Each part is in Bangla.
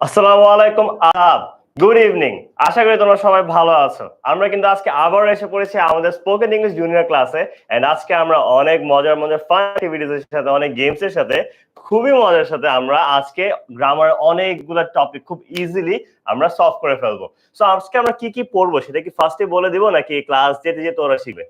আসসালামু আলাইকুম আদাব, গুড ইভিনিং। আশা করি তোমরা সবাই ভালো আছো। আমরা কিন্তু আজকে আবার এসে পড়েছি আমাদের স্পোকেন ইংলিশ জুনিয়র ক্লাসে। এন্ড আজকে আমরা অনেক মজার মজার ফান অ্যাক্টিভিটিজ এর সাথে, অনেক গেমস এর সাথে, খুবই মজার সাথে আমরা আজকে গ্রামার অনেকগুলো টপিক খুব ইজিলি আমরা সলভ করে ফেলবো। সো আজকে আমরা কি কি পড়বো সেটা কি ফার্স্টে বলে দিব নাকি ক্লাস যেতে যেতে ওরা শিখবে?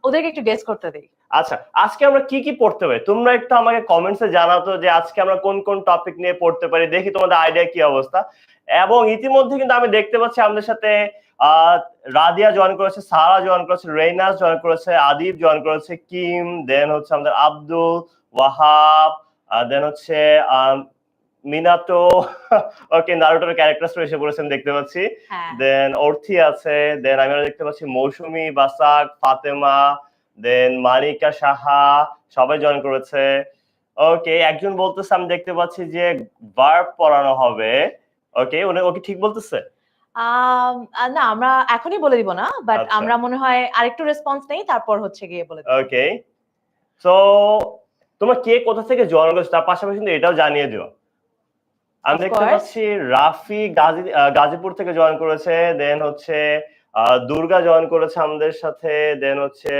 ওদেরকে একটু গেস করতে দেই। আচ্ছা, আজকে আমরা কি কি পড়তে পারি তোমরা একটু আমাকে কমেন্টসে জানাতো যে আজকে আমরা কোন কোন টপিক নিয়ে পড়তে পারি, দেখি তোমাদের আইডিয়া কি অবস্থা। এবং ইতিমধ্যে কিন্তু আমি দেখতে পাচ্ছি আমাদের সাথে রাদিয়া জয়েন করেছে, সারা জয়েন করেছে, রেইনাস জয়েন করেছে, আদিব জয়েন করেছে, কিম, দেন হচ্ছে আমাদের আব্দুল ওয়াহাব, দেন হচ্ছে মিনাতো ওকে নারুটোর ক্যারেক্টার এসে পড়েছেন দেখতে পাচ্ছি। দেন অর্থি আছে, দেন আমি দেখতে পাচ্ছি মৌসুমী, বাসাক, ফাতেমা, দেন মানিকা সাহা সবাই জয়েন করেছে। ওকে, একজন বলতেছে আমি দেখতে পাচ্ছি যে ভার্ব পড়ানো হবে। ওকে, ওকে ঠিক বলতেছে? না, আমরা এখনই বলে দিব না, বাট আমরা মনে হয় আরেকটু রেসপন্স নেই, তারপর হচ্ছে গিয়ে বলে দিব। ওকে, সো তোমরা কে কোথা থেকে জয়েন করেছো তার পাশাপাশি কিন্তু এটাও জানিয়ে দিও। আমি দেখতে পাচ্ছি রাফি গাজীপুর থেকে জয়েন করেছে, দেন হচ্ছে দুর্গা জয়েন করেছে আমাদের সাথে, দেন হচ্ছে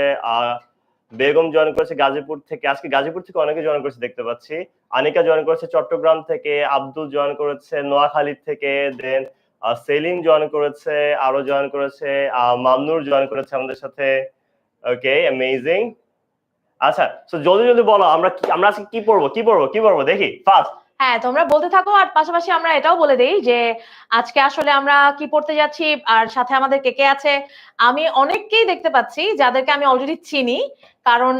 বেগম জয়েন করেছে গাজীপুর থেকে। আজকে গাজীপুর থেকে অনেকে জয়েন করেছে দেখতে পাচ্ছি। আনিকা জয়েন করেছে চট্টগ্রাম থেকে, আব্দুল জয়েন করেছে নোয়াখালী থেকে, দেন সেলিম জয়েন করেছে, আরো জয়েন করেছে মামনুর জয়েন করেছে আমাদের সাথে। ওকে, অ্যামেজিং। আচ্ছা, সো জলদি জলদি বলো আমরা আজকে কি পড়বো দেখি ফাস্ট। হ্যাঁ, তোমরা বলতে থাকো, আর পাশাপাশি আমরা এটাও বলে দেই যে আজকে আসলে আমরা কি পড়তে যাচ্ছি আর সাথে আমাদের কে কে আছে। আমি অনেককেই দেখতে পাচ্ছি যাদেরকে আমি অলরেডি চিনি, কারণ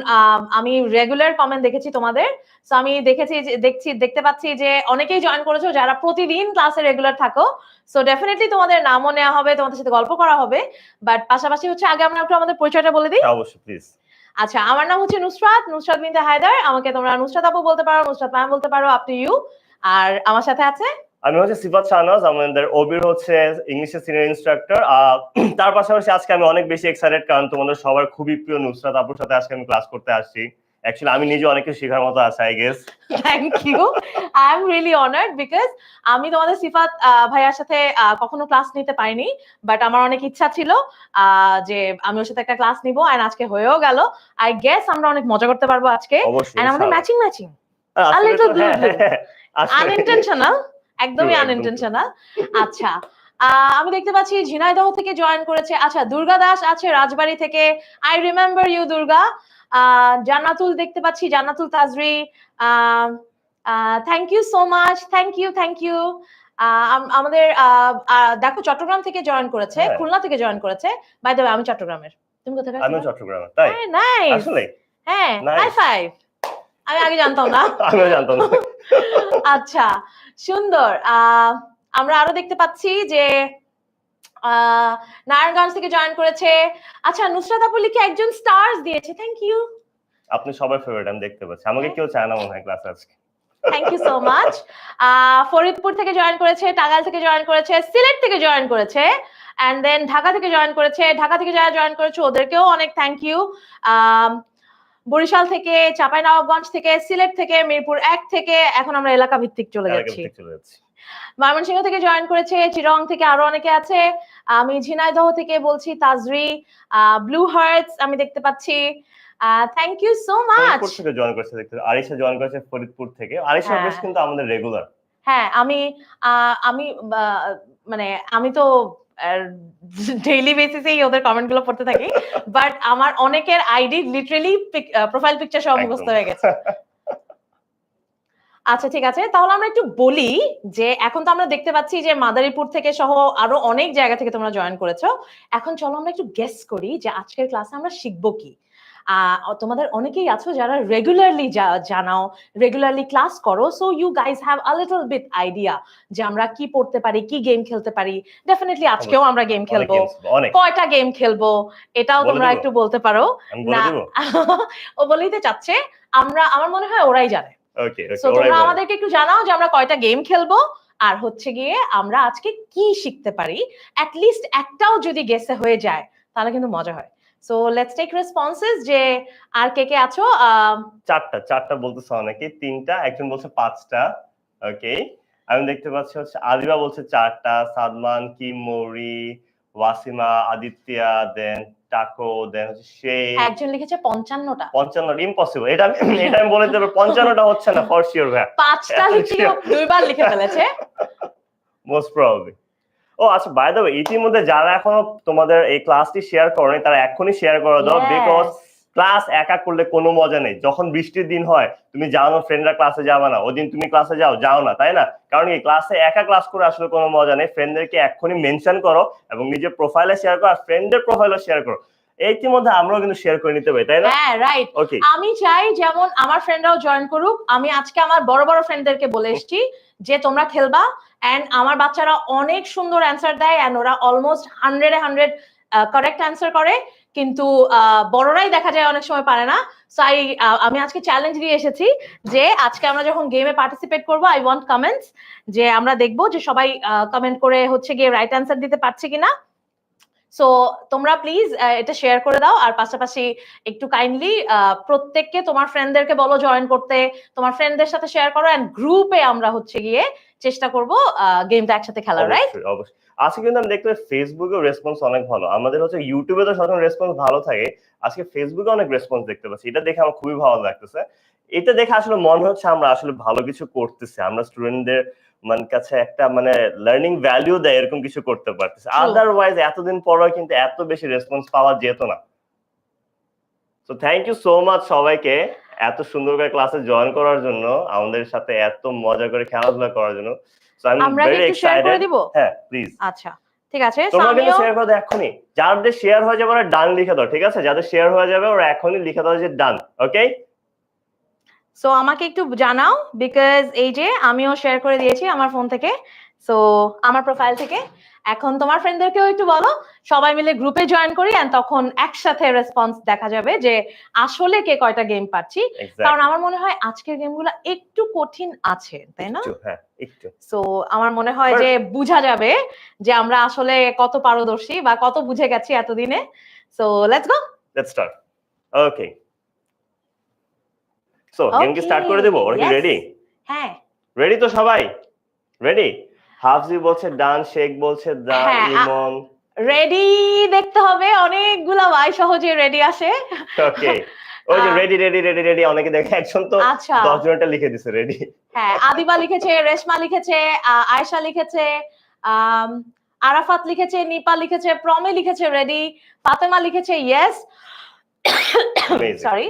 আমি রেগুলার কমেন্ট দেখেছি তোমাদের। সো আমি দেখতে পাচ্ছি যে অনেকেই জয়েন করেছো যারা প্রতিদিন ক্লাসে রেগুলার থাকো। সো ডেফিনেটলি তোমাদের নামও নেওয়া হবে, তোমাদের সাথে গল্প করা হবে। বাট পাশাপাশি হচ্ছে আগে আমরা একটু আমাদের পরিচয়টা বলে দিই। অবশ্যই, প্লিজ। আচ্ছা, আমার নাম হচ্ছে নুসরাত বিনতে হায়দার। আমাকে তোমরা নুসরাত আপু বলতে পারো, নুসরাত ম্যাম বলতে পারো, আপ টু ইউ। আর আমার সাথে আছে আমি হচ্ছে সিফাত শাহনাজ, আমাদের ওবির হচ্ছে ইংলিশের সিনিয়র ইনস্ট্রাক্টর। তার পাশাপাশি আজকে আমি অনেক বেশি এক্সাইটেড, কারণ তোমাদের সবার খুবই প্রিয় নুসরাত আপুর সাথে আজকে আমি ক্লাস করতে আসছি। অ্যাকচুয়ালি আমি নিজে অনেক কিছু শেখার মতো আছে, I guess. Thank you, I am really honoured, because আমি তোমাদের সিফাত ভাইয়ার সাথে কখনো ক্লাস নিতে পারিনি, বাট আমার অনেক ইচ্ছা ছিল যে আমি ওর সাথে একটা ক্লাস নিব, এন্ড আজকে হয়েও গেল। আই গেস আমরা অনেক মজা করতে পারবো আজকে, এন্ড আমাদের ম্যাচিং আ লিটল আনইনটেনশনাল, একদমই আনইনটেনশনাল। আচ্ছা, আমি দেখতে পাচ্ছি ঝিনাইদহ থেকে জয়েন করেছে। আচ্ছা, দুর্গা দাস আছে রাজবাড়ী থেকে, I remember you Durga. Jannatul দেখতে পাচ্ছি, Jannatul Tajri, thank you so much, thank you. আমাদের দেখো চট্টগ্রাম থেকে জয়েন করেছে, খুলনা থেকে জয়েন করেছে। বাই দ্য ওয়ে, আমি চট্টগ্রামের। তুমি কোথায়? আমি চট্টগ্রামে। তাই? নাইস, আসলে হ্যাঁ, হাই ফাইভ। আমি আগে জানতাম না। আমিও জানতাম না। আচ্ছা, সুন্দর। আমরা আরো দেখতে পাচ্ছি যে নারায়ণগঞ্জ থেকে জয়েন করেছে। আচ্ছা, নুসরাত আপু লিখে একজন স্টারস দিয়েছে, থ্যাংক ইউ। আপনি সবার ফেভারিট আমি দেখতে পাচ্ছি। আমাকে কেউ চায় না মনে হয় ক্লাসে আজকে। Thank you so much. Faridpur থেকে জয়েন করেছে, টাঙ্গাইল থেকে জয়েন করেছে, সিলেট থেকে জয়েন করেছে, এন্ড দেন ঢাকা থেকে জয়েন করেছে। ঢাকা থেকে যারা জয়েন করেছে ওদেরকেও অনেক থ্যাংক ইউ। বরিশাল থেকে, চাঁপাইনবাবগঞ্জ থেকে, সিলেট থেকে, মিরপুর 1 থেকে, এখন আমরা এলাকা ভিত্তিক চলে যাচ্ছি। ময়মনসিংহ থেকে জয়েন করেছে, চিরং থেকে আরো অনেকে আছে। আমি ঝিনাইদহ থেকে বলছি তাজরি, ব্লু হার্টস আমি দেখতে পাচ্ছি। Thank you so much. Faridpur থেকে জয়েন করেছে দেখতে, আরিশা জয়েন করেছে ফরিদপুর থেকে। আরিশা বেশ কিন্তু আমাদের রেগুলার। হ্যাঁ, আমি মানে আমি তো ডেইলি বেসিসেই ওদের কমেন্ট গুলো পড়তে থাকি, বাট আমার অনেকের আইডি লিটারালি প্রোফাইল পিকচার সহ মুখস্থ হয়ে গেছে। আচ্ছা, ঠিক আছে, তাহলে আমরা একটু বলি যে এখন তো আমরা দেখতে পাচ্ছি যে মাদারীপুর থেকে সহ আরো অনেক জায়গা থেকে তোমরা জয়েন করেছো। এখন চলো আমরা একটু গেস করি যে আজকের ক্লাসে আমরা শিখবো কি। তোমাদের অনেকেই আছো যারা রেগুলারলি জানাও, রেগুলারলি ক্লাস করো, so you guys have a little bit idea যে আমরা কি পড়তে পারি, কি গেম খেলতে পারি। ডেফিনেটলি আজকেও আমরা গেম খেলবো। কয়টা গেম খেলবো এটাও তোমরা একটু বলতে পারো না? ও বলেইতে চাচ্ছে, আমার মনে হয় ওরাই জানে। তোমরা আমাদেরকে একটু জানাও যে আমরা কয়টা গেম খেলবো, আর হচ্ছে গিয়ে আমরা আজকে কি শিখতে পারি। অ্যাট লিস্ট একটাও যদি গেসে হয়ে যায় তাহলে কিন্তু মজা হয়। সো লেটস টেক রেসপন্সেস যে আর কে কে আছো। চারটা বলতেছে অনেকে, 3টা, একজন বলছে 5টা। ওকে, আমি দেখতে পাচ্ছি হচ্ছে আদিবা বলছে 4টা, সাদমান, কিম, মৌরি, ওয়াসিমা, আদিত্যা, দেন টাকো, দেন হচ্ছে সেই একজন লিখেছে 55টা। 55, ইম্পসিবল। এটা আমি বলে দেবো 55টা হচ্ছে না ফর শিওর ভাই। 5টা লিখলেও 2বার লিখে ফেলেছে। Most probably. ও আচ্ছা, বাই দ্য ওয়ে, ইতিমধ্যে যারা এখনো তোমাদের এই ক্লাসটি শেয়ার করেনি তারা এখনই শেয়ার করে দাও, বিকজ ক্লাস একা করলে কোনো মজা নেই। যখন বৃষ্টির দিন হয় তুমি জানো ফ্রেন্ডরা ক্লাসে যাবে না, ওই দিন তুমি ক্লাসে যাও না, তাই না? কারণ এই ক্লাসে একা ক্লাস করে আসলে কোনো মজা নেই। ফ্রেন্ডদেরকে এখনই মেনশন করো এবং নিজের প্রোফাইলে শেয়ার করো, আর ফ্রেন্ডদের প্রোফাইলে শেয়ার করো। ইতিমধ্যে আমরাও কিন্তু শেয়ার করে নিতে পারি, তাই না? হ্যাঁ রাইট। ওকে, আমি চাই যেমন আমার ফ্রেন্ডরাও জয়েন করুক। আমি আজকে আমার বড় বড় ফ্রেন্ডদেরকে বলে এসেছি যে তোমরা খেলবা, এন্ড আমার বাচ্চারা অনেক সুন্দর অ্যান্সার দেয়, এন্ড ওরা অলমোস্ট 100 কারেক্ট অ্যান্সার করে, কিন্তু বড়রাই দেখা যায় অনেক সময় পারে না। সো আমি আজকে চ্যালেঞ্জ দিয়ে এসেছি যে আজকে আমরা যখন গেমে পার্টিসিপেট করবো, আই ওয়ান্ট কমেন্টস, যে আমরা দেখবো যে সবাই কমেন্ট করে হচ্ছে গিয়ে রাইট অ্যান্সার দিতে পারছে কিনা। সো তোমরা প্লিজ এটা শেয়ার করে দাও, আর পাশাপাশি একটু কাইন্ডলি প্রত্যেককে তোমার ফ্রেন্ডদেরকে বলো জয়েন করতে, তোমার ফ্রেন্ডদের সাথে শেয়ার করো, এন্ড গ্রুপে আমরা হচ্ছে গিয়ে চেষ্টা করব গেমটা একসাথে খেলার, রাইট? অবশ্যই। আজকে কিন্তু আমি দেখতে ফেসবুকে রেসপন্স অনেক ভালো। আমাদের হচ্ছে ইউটিউবে তো সবসময় রেসপন্স ভালো থাকে, আজকে ফেসবুকে অনেক রেসপন্স দেখতে পাচ্ছি, এটা দেখে আমার খুবই ভালো লাগতেছে। এটা দেখে আসলে মনে হচ্ছে আমরা আসলে ভালো কিছু করতেছি, আমরা স্টুডেন্টদের কাছে একটা লার্নিং ভ্যালু দেয় এরকম কিছু করতে পারতেছি। আদারওয়াইজ এতদিন পরেও কিন্তু এত বেশি রেসপন্স পাওয়া যেত না। So thank you so much সবাইকে এত সুন্দর করে ক্লাসে জয়েন করার জন্য, আমাদের সাথে এত মজা করে খেলাধুলা করার জন্য। সো আই এম আমরা ভেরি কি শেয়ার করে এক্সাইটেড। দিব? হ্যাঁ প্লিজ, আচ্ছা ঠিক আছে। তোমরা কিন্তু শেয়ার করে দাও এখনই। যাদের শেয়ার হয়ে যাবে ওরা ডান লিখে দাও, ঠিক আছে? যাদের শেয়ার হয়ে যাবে ওরা এখনই লিখে দাও যে ডান। ওকে, সো আমাকে একটু জানাও, বিকজ এই যে আমিও শেয়ার করে দিয়েছি আমার ফোন থেকে, সো আমার প্রোফাইল থেকে। এখন তোমার ফ্রেন্ডদেরকেও একটু বলো সবাই মিলে গ্রুপে জয়েন করি, এন্ড তখন একসাথে রেসপন্স দেখা যাবে যে আসলে কে কয়টা গেম পাচ্ছি। কারণ আমার মনে হয় আজকের গেমগুলো একটু কঠিন আছে, তাই না? হ্যাঁ একটু। সো আমার মনে হয় যে বোঝা যাবে যে আমরা আসলে কত পারদর্শী বা কত বুঝে গেছি এতদিনে। So let's go, let's start. Okay, so game কি স্টার্ট করে দেব? ওরা কি রেডি? হ্যাঁ রেডি তো সবাই? রেডি? হাফজি বলছে ডান, শেখ বলছে ডান, ইমন রেডি। দেখতে হবে অনেকগুলা ওয়াই সহজে রেডি আসে। ওকে, ওই যে রেডি রেডি রেডি রেডি অনেকে দেখে, একজন তো 10 জনটা লিখে দিছে রেডি। হ্যাঁ, আদিবা লিখেছে, রেশমা লিখেছে, আয়েশা লিখেছে, আরাফাত লিখেছে, নিপা লিখেছে, প্রমি লিখেছে রেডি, ফাতেমা লিখেছে ইয়েস, সরি,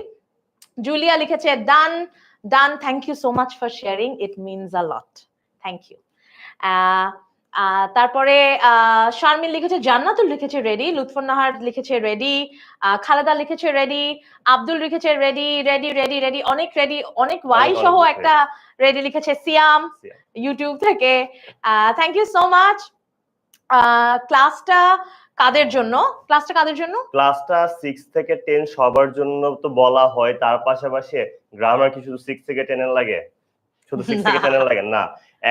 জুলিয়া লিখেছে done. Done, thank you so much for sharing, it means a lot, thank you. তারপরে শারমিন লিখেছে, জান্নাতুল লিখেছে রেডি, লুৎফুন নাহার লিখেছে রেডি, খালেদা লিখেছে রেডি, আব্দুল লিখেছে রেডি রেডি রেডি রেডি, অনেক রেডি, অনেক ওয়াই সহ একটা রেডি লিখেছে সিয়াম ইউটিউব থেকে। Thank you so much. ক্লাসটা কাদের জন্য? ক্লাসটা 6 থেকে 10 সবার জন্য তো বলা হয়, তার পাশাপাশি গ্রামার কি শুধু 6 থেকে 10 এর লাগে? শুধু 6 থেকে 10 এর লাগে না,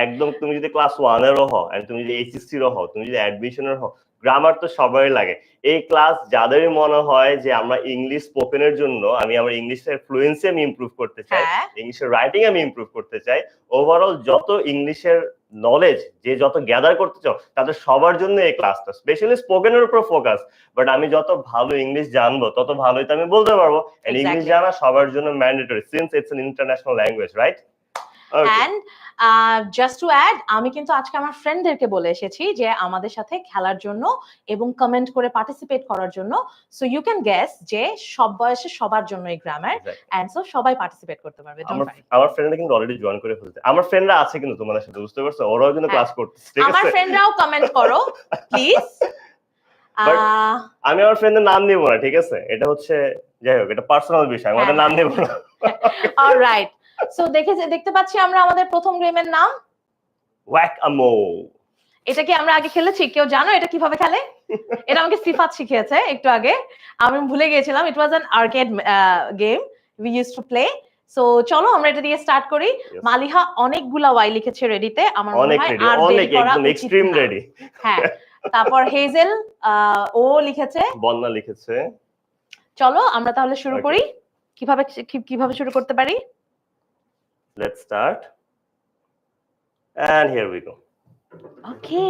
একদম তুমি যদি ক্লাস 1 এরও হও, এন্ড তুমি যদি এইচএসসি এরও হও, তুমি যদি অ্যাডমিশনের হও, গ্রামার তো সবারই লাগে। এই ক্লাস যাদেরই মনে হয় যে আমরা ইংলিশ স্পোকেনের জন্য, আমি আমার ইংলিশের ফ্লুয়েন্সি আমি ইমপ্রুভ করতে চাই, ইংলিশের রাইটিং আমি ইমপ্রুভ করতে চাই, ওভারঅল যত ইংলিশের নলেজ যে যত গ্যাদার করতে চাও তাদের সবার জন্য এই ক্লাসটা, স্পেশালি স্পোকেনের উপর ফোকাস। বাট আমি যত ভালো ইংলিশ জানবো তত ভালোই তো আমি বলতে পারবো, এন্ড ইংলিশ জানা সবার জন্য mandatory since it's an international language, right? And just to add, আমি কিন্তু আজকে আমার ফ্রেন্ডদেরকে বলে এসেছি যে আমাদের সাথে খেলার জন্য এবং কমেন্ট করে পার্টিসিপেট করার জন্য। সো ইউ ক্যান গেস যে সব বয়সে সবার জন্য এই গ্রামার, এন্ড সো সবাই পার্টিসিপেট করতে পারবে। আমার ফ্রেন্ডরা কিন্তু অলরেডি জয়েন করে ফেলছে, আমার ফ্রেন্ডরা আছে কিন্তু তোমাদের সাথে, বুঝতে পারছো? ওরাও কিন্তু ক্লাস করতেছে, ঠিক আছে? আমার ফ্রেন্ডরাও কমেন্ট করো প্লিজ। আমি আমার ফ্রেন্ডের নাম নিব না, ঠিক আছে? এটা হচ্ছে যাই হোক, এটা পার্সোনাল বিষয়, আমাদের নাম নেব না। অলরাইট, সো দেখতে পাচ্ছি আমরা আমাদের প্রথম গেমের নাম ওয়াক-আ-মো। এটা কি আমরা আগে খেলেছি? কেউ জানো এটা কিভাবে খেলে? এটা আমাকে সিফাত শিখিয়েছে একটু আগে, আমি ভুলে গিয়েছিলাম। It was an arcade game we used to play. So চলো আমরা এটা দিয়ে স্টার্ট করি। মালিহা অনেকগুলা ওয়াই লিখেছে রেডিতে, আমার মনে হয় আর দেরি করা উচিত না। রেডি। হ্যাঁ, তারপর হেজেল ও লিখেছে, বন্যা লিখেছে। চলো আমরা তাহলে শুরু করি। কিভাবে শুরু করতে পারি? Let's start. and here we go. Okay,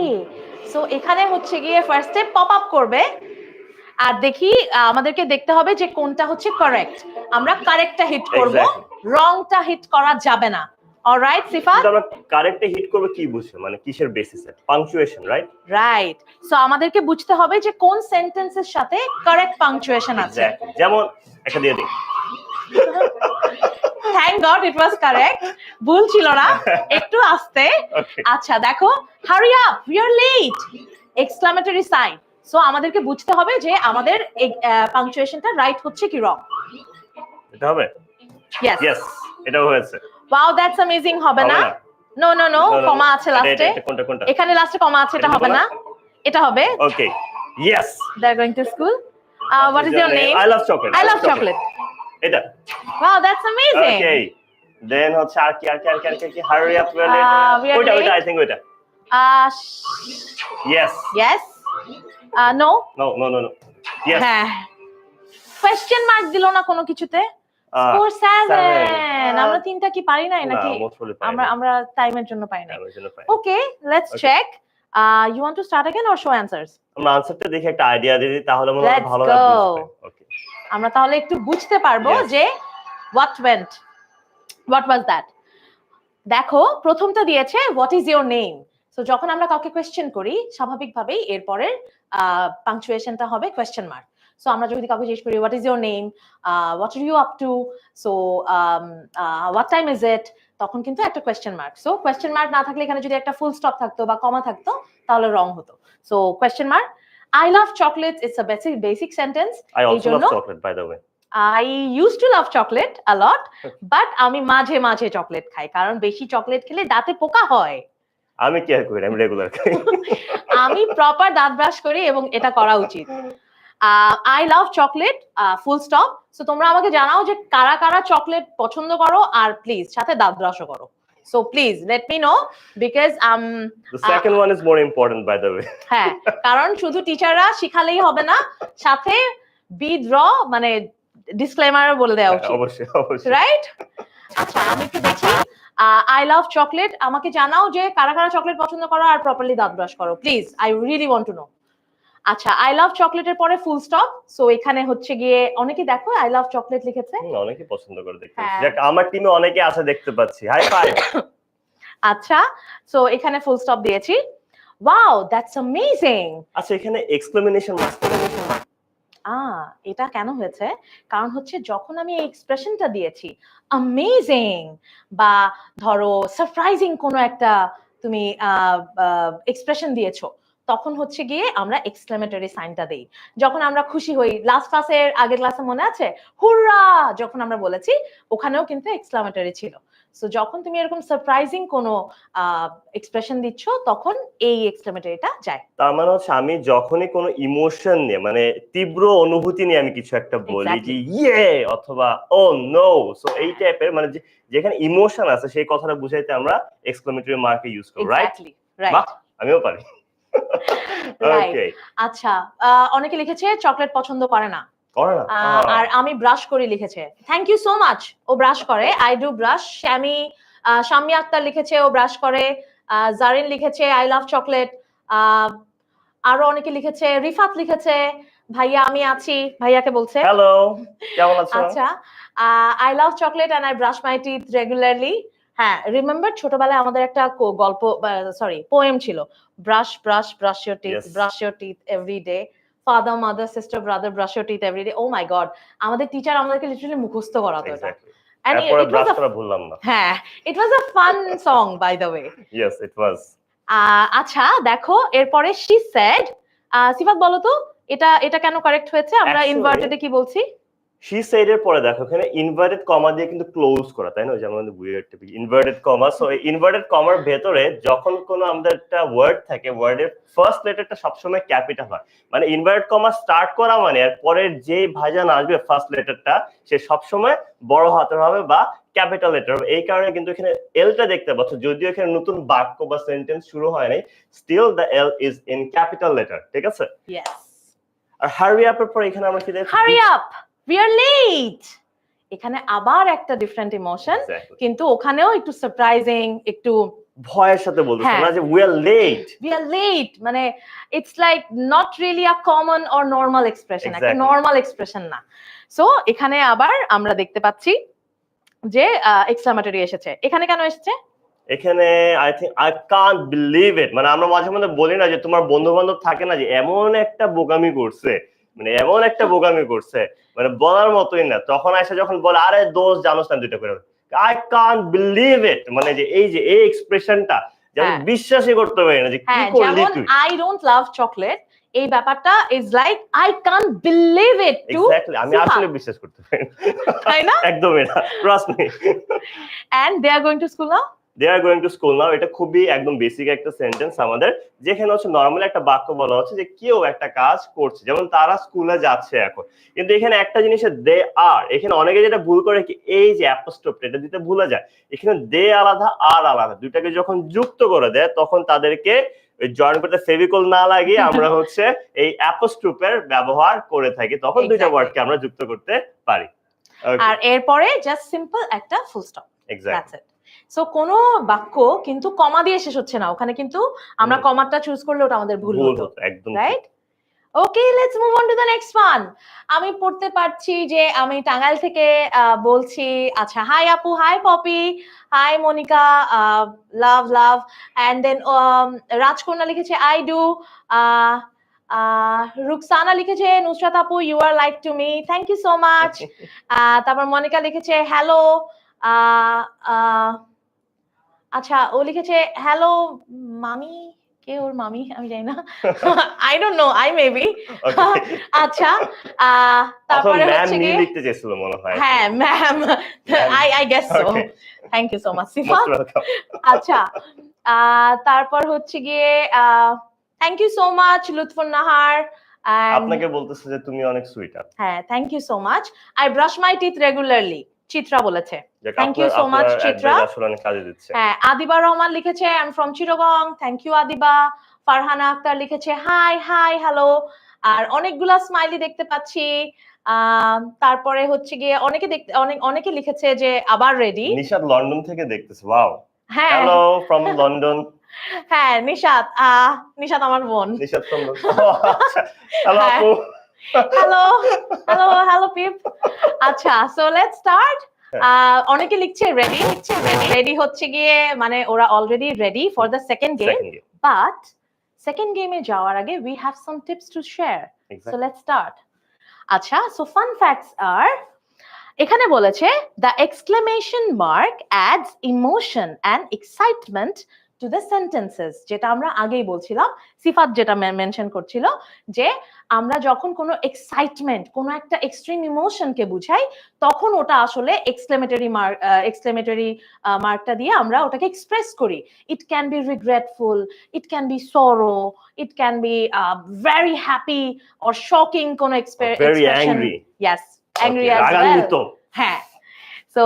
so এখানে হচ্ছে গিয়ে ফার্স্টে পপ আপ করবে আর দেখি আমাদেরকে দেখতে হবে যে কোনটা হচ্ছে কারেক্ট। আমরা কারেক্টটা হিট করব, রংটা হিট করা যাবে না। অলরাইট সিফাত, কিন্তু আমরা কারেক্টে হিট করব কি বুঝে, মানে কিসের বেসিসে? Punctuation, right? রাইট। সো আমাদেরকে বুঝতে হবে যে কোন সেন্টেন্সের সাথে কারেক্ট পাংচুয়েশন আছে। যেমন একটা দিয়ে দিই। Thank God it was correct, ভুল ছিল না, একটু আস্তে। আচ্ছা দেখো, hurry up we are late, exclamatory sign. So আমাদেরকে বুঝতে হবে যে আমাদের পাংচুয়েশনটা রাইট হচ্ছে কি রং। এটা হবে? ইয়েস, এটাও হয়েছে। Wow, that's amazing. হবে না? নো নো নো, কমা আছে লাস্টে। কোনটা? এখানে লাস্টে কমা আছে, এটা হবে না, এটা হবে। Okay, yes. They are going to school. What is your name? I love chocolate. I love chocolate. এটা। Wow, that's amazing. Okay, then হচ্ছে আর কি হারি আপ ওইটা আই থিংক ওইটা। Yes yes, no no no no no, yes. হ্যাঁ, কোয়েশ্চেন মার্ক দিল না কোনো কিছুতে। স্কোর 7। আমরা তিনটা কি পারি নাই নাকি? আমরা টাইমের জন্য পাই নাই। Okay, let's check. You want to start again or show answers? আমরা আনসারটা দেখে একটা আইডিয়া দিয়ে দিই, তাহলে মনে হয় ভালো হবে। ওকে, আমরা তাহলে একটু বুঝতে পারবো যে what was that. দেখো, প্রথমটা দিয়েছে what is your name. So যখন আমরা কাউকে কোয়েশ্চেন করি, স্বাভাবিকভাবেই এরপরের পাংচুয়েশনটা হবে কোয়েশ্চেন মার্ক। সো আমরা যদি কাউকে জিজ্ঞেস করি what is your name, what are you up to, so what time is it, তখন কিন্তু একটা question mark. So question mark না থাকলে এখানে যদি একটা ফুল স্টপ থাকতো বা কমা থাকতো তাহলে রং হতো। So question mark. I love chocolate, it's a basic sentence. I also love chocolate, by the way. I used to love chocolate a lot, but আমি মাঝে মাঝে চকলেট খাই, কারণ বেশি চকলেট খেলে দাঁতে পোকা হয়। আমি কি আর করি, আমি রেগুলার খাই। আমি প্রপার দাঁত ব্রাশ করি এবং এটা করা উচিত। I love chocolate, full stop. So তোমরা আমাকে জানাও যে কারা কারা চকলেট পছন্দ করো, আর প্লিজ সাথে দাঁত ব্রাশও করো। So please let me know because the second one is more important, by the way. হ্যাঁ, কারণ শুধু টিচাররা শিখালেই হবে না, সাথে বি ড্র মানে ডিসক্লেমারও বলে দেওয়া উচিত। অবশ্যই অবশ্যই, রাইট? আচ্ছা, আমি একটু দেখি। আই লাভ চকলেট, আমাকে জানাও যে কারা কারা চকলেট পছন্দ করো আর প্রপারলি দাঁত ব্রাশ করো, please. I really want to know. আচ্ছা, আই লাভ চকলেটের পরে ফুল স্টপ। সো এখানে হচ্ছে গিয়ে অনেকে দেখো আই লাভ চকলেট লিখেছে। অনেকে পছন্দ করে দেখতে। যাক, আমার টিমে অনেকে আছে দেখতে পাচ্ছি। High five. আচ্ছা, সো এখানে ফুল স্টপ দিয়েছি। Wow, that's amazing. আচ্ছা, এখানে এক্সক্লেমেশন মার্ক। এটা কেন হয়েছে? কারণ হচ্ছে যখন আমি এই এক্সপ্রেশনটা দিয়েছি অ্যামেজিং বা ধরো সারপ্রাইজিং কোনো একটা তুমি এক্সপ্রেশন দিয়েছো, তখন হচ্ছে গিয়ে আমরা এক্সক্লেমেটরি সাইনটা দেই। যখন আমরা খুশি হই, লাস্ট ক্লাসের আগের ক্লাসে মনে আছে হুররা যখন আমরা বলেছি, ওখানেও কিন্তু এক্সক্লেমেটরি ছিল। সো যখন তুমি এরকম সারপ্রাইজিং কোনো এক্সপ্রেশন দিচ্ছ, তখন এই এক্সক্লেমেটরিটা যায়। তার মানে হচ্ছে আমি যখনই কোনো ইমোশন নিয়ে, মানে তীব্র অনুভূতি নিয়ে আমি কিছু একটা বলি যে ইয়ে অথবা ও নো, সো এই টাইপের, মানে যেখানে ইমোশন আছে সেই কথাটা বুঝাইতে আমরা এক্সক্লেমেটরি মার্ক ইউজ করি, রাইট? বাহ, আমিও পারি। ওকে, আচ্ছা, অনেকে লিখেছে চকলেট পছন্দ করে না। আর আমি ব্রাশ করি লিখেছে। Thank you so much. ও ব্রাশ করে, I do brush. Shami Akter লিখেছে ও ব্রাশ করে। জারিন লিখেছে আই লাভ চকলেট। আরো অনেকে লিখেছে, রিফাত লিখেছে ভাইয়া আমি আছি, ভাইয়াকে বলছে হ্যালো, কেমন আছো? আচ্ছা, I love chocolate and I brush my teeth regularly. হ্যাঁ, রিমেম্বার ছোটবেলায় আমাদের একটা গল্প, পোয়েম ছিল, brush brush brush your teeth every day, father mother sister brother brush your teeth every day. Oh my god, আমাদের টিচার আমাদেরকে লিটারালি মুখস্থ করাতো এটা। এরপরে ব্রাশ করা ভুললাম না। হ্যাঁ, it was a fun song by the way. Yes, it was. আচ্ছা দেখো, এরপরে শি সেড। সিফাত বলো তো এটা কেন কারেক্ট হয়েছে? আমরা ইনভার্টেডে কি বলছি? শি সেড এর পরে দেখো এখানে ইনভার্টেড কমা দিয়ে কিন্তু ক্লোজ করা, তাই না? যেমন আমাদের weird type inverted comma. So এই ইনভার্টেড কমার ভেতরে যখন কোনো আমাদের একটা ওয়ার্ড থাকে, ওয়ার্ডের ফার্স্ট লেটারটা সবসময় ক্যাপিটাল হয়। মানে ইনভার্টেড কমা স্টার্ট করা মানে এর পরের যে ভাইজান আসবে ফার্স্ট লেটারটা, সে সবসময় বড় হাতের হবে বা ক্যাপিটাল লেটার হবে। এই কারণে কিন্তু এখানে এলটা দেখতে পাচ্ছ, যদিও এখানে নতুন বাক্য বা সেন্টেন্স শুরু হয় নাই, still the L is in capital letter, ঠিক আছে? ইয়েস। আর হারি আপ এর পর এখানে আমরা কি দেখি? Hurry up, we are late. এখানে আবার একটা ডিফারেন্ট ইমোশন, কিন্তু ওখানেও একটু সারপ্রাইজিং, একটু ভয়ের সাথে বলতেছে হ্যাঁ। না যে we are late. we are late মানে it's like not really a common or normal expression, একটা Exactly. নরমাল এক্সপ্রেশন না। সো এখানে আবার আমরা দেখতে পাচ্ছি যে এক্সক্লামেটরি এসেছে। এখানে কেন এসেছে? এখানে I think I can't believe ইট, মানে আমরা মাঝে মধ্যে বলি না যে তোমার বন্ধু বান্ধব থাকে না যে এমন একটা বোকামি করছে, মানে এমন একটা বোকামি করছে মানে বলার মতোই না, তখন এসে যখন বলে আরে দোষ জানোস না দুইটা করে, আই কান্ট বিলিভ ইট, মানে যে এই যে এই এক্সপ্রেশনটা যে আমি হ্যাঁ। বিশ্বাসই করতে পারি না যে কি হ্যাঁ, করলি যেমন তুই। আই ডোন্ট লাভ চকলেট, এই ব্যাপারটা is like I can't believe it too exactly, আমি আসলে বিশ্বাস করতে পারি না। তাই না? একদমই না, trust me. and they are going to school now. They are going to school now, এটা খুবই একদম বেসিক একটা সেন্টেন্স আমাদের, যেখানে হচ্ছে নরমালি একটা বাক্য বলা হচ্ছে যে কেউ একটা কাজ করছে, যেমন তারা স্কুলে যাচ্ছে এখন, কিন্তু এখানে একটা জিনিসে দে আর, এখানে অনেকে যেটা ভুল করে কি এই যে অ্যাপোস্ট্রোফ এটা দিতে ভুলে যায়, এখানে দে আলাদা আর আলাদা, দুইটাকে যখন যুক্ত করে দেয় তখন তাদেরকে জয়েন করতে ফেভিকল না লাগিয়ে আমরা হচ্ছে এই অ্যাপোস্ট্রোফের ব্যবহার করে থাকি, তখন দুইটা Exactly. ওয়ার্ডকে আমরা যুক্ত করতে পারি। আর এরপরে জাস্ট সিম্পল একটা full stop, exactly. That's it. So কোনো বাক্য কিন্তু কমা দিয়ে শেষ হচ্ছে না, ওখানে কিন্তু আমরা কমাটা চুজ করলে ওটা আমাদের ভুল ভুল হতো, হতো একদম। Right? Okay, let's move on to the next one. আমি পড়তে পারছি যে আমি টাঙ্গাইল থেকে বলছি। আচ্ছা, হাই আপু, hi Popy, hi Monica, love love, and then Rajkonna লিখেছে আই ডু, রুকসানা লিখেছে নুসরাত আপু you are like to me, thank you so much. তারপর মনিকা লিখেছে হ্যালো, আচ্ছা ও লিখেছে হ্যালো মামি, কে ওর মামি আমি জানি না, I don't know, I maybe. আচ্ছা, তারপরে হচ্ছে কি লিখতে চেয়েছিল মনে হয়। হ্যাঁ ma'am, I guess so, thank you so much Sifat. আচ্ছা, তারপর হচ্ছে গিয়ে thank you so much Lutfun Nahar, আপনাকে বলতেছে যে তুমি অনেক সুইট। হ্যাঁ, thank you so much. I brush my teeth regularly, Chitra বলেছে। Thank you so much Chitra. আসলে অনেক কাজে দিচ্ছে। হ্যাঁ, আদিবা রহমান লিখেছে I am from Chittagong, thank you Adiba. Farhana Akter লিখেছে হাই হাই হ্যালো, আর অনেকগুলা স্মাইলি দেখতে পাচ্ছি। তারপরে হচ্ছে গিয়ে অনেকে অনেকে লিখেছে যে আবার রেডি। নিশাত লন্ডন থেকে দেখতেছে, ওয়াও, হ্যাঁ হ্যালো ফ্রম লন্ডন। হ্যাঁ, নিশাত, নিশাত আমার বোন। নিশাত ফ্রম হ্যালো আপু, হ্যালো হ্যালো হ্যালো পিপ। আচ্ছা, সো লেটস স্টার্ট। অনেকে লিখছে রেডি, রেডি হচ্ছে গিয়ে মানে ওরা already ready for the second game, but second গেমে যাওয়ার আগে we have some tips to share, so let's start. আচ্ছা, সো ফান ফ্যাক্টস আর, এখানে বলেছে the exclamation mark ads emotion and excitement to the sentences, যেটা আমরা আগেই বলছিলাম, সিফাত যেটা মেনশন করছিল যে আমরা যখন কোনো এক্সাইটমেন্ট, কোনো একটা এক্সট্রিম ইমোশনকে বুঝাই, তখন ওটা আসলে এক্সক্লেমেটরি মার্কটা দিয়ে আমরা ওটাকে এক্সপ্রেস করি। It can be regretful, it can be sorrow, it can be very happy or shocking কোনো expression. Yes, angry as well. হ্যাঁ, সো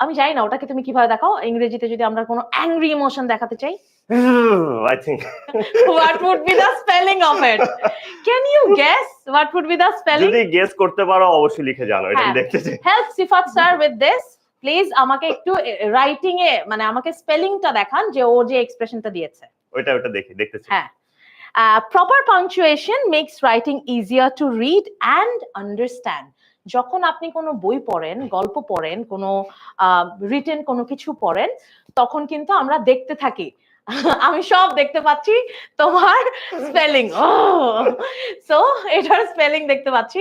আমি জানি না ওটাকে তুমি কিভাবে দেখাও ইংরেজিতে, যদি আমরা কোনো অ্যাংরি ইমোশন দেখাতে চাই। I think what would be the spelling of it? Can you guess what would be the spelling? যদি গেস করতে পারো অবশ্যই লিখে জানো, এটা আমি দেখতে চাই। Help Sifat sir with this please, আমাকে একটু রাইটিং এ মানে আমাকে স্পেলিংটা দেখান যে ও যে এক্সপ্রেশনটা দিয়েছে ওইটা দেখতে চাই। হ্যাঁ, proper punctuation makes writing easier to read and understand. যখন আপনি কোনো বই পড়েন, গল্প পড়েন, কোনো রিটেন কোনো কিছু পড়েন, তখন কিন্তু আমরা দেখতে থাকি, আমি সব দেখতে পাচ্ছি তোমার স্পেলিং, সো এটার স্পেলিং দেখতে পাচ্ছি,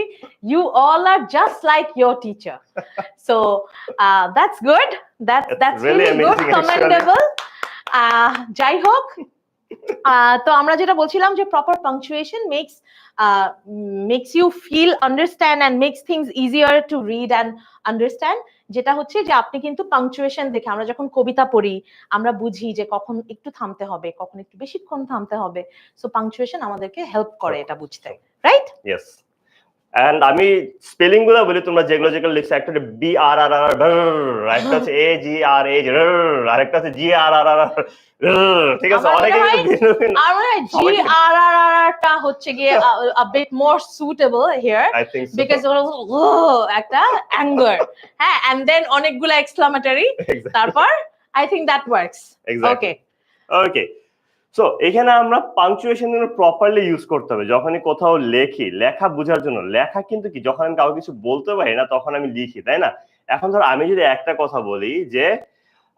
you all are just like your teacher, so that's good, that's really good, commendable. যাই হোক, তো আমরা যেটা বলছিলাম যে proper punctuation makes you feel understand and makes things easier to read and understand, যেটা হচ্ছে যে আপনি কিন্তু পাংচুয়েশন দেখে, আমরা যখন কবিতা পড়ি আমরা বুঝি যে কখন একটু থামতে হবে, কখন একটু বেশিক্ষণ থামতে হবে, সো পাংচুয়েশন আমাদেরকে হেল্প করে এটা বুঝতে, রাইট? ইয়েস। এন্ড আমি স্পেলিং গুলো বলি, তোমরা যেগুলো লিখছো, একটা বি আর আর আর, একটা হচ্ছে এ জি আর এ, আরেকটা হচ্ছে জি আর আর আর, ঠিক আছে? অনেকে আমার জি আর আর আরটা হচ্ছে গিয়ে a bit more suitable here because একটা anger, হ্যাঁ, and then অনেকগুলা exclamatory, তারপর I think that works. Okay, okay, so এখানে আমরা পাংচুয়েশন প্রপারলি ইউজ করতে হবে। যখনই কোথাও লেখি, লেখা বোঝার জন্য, লেখা কিন্তু কি যখন আমি কাউকে কিছু বলতে পারি না তখন আমি লিখি, তাই না? এখন ধর আমি যদি একটা কথা বলি যে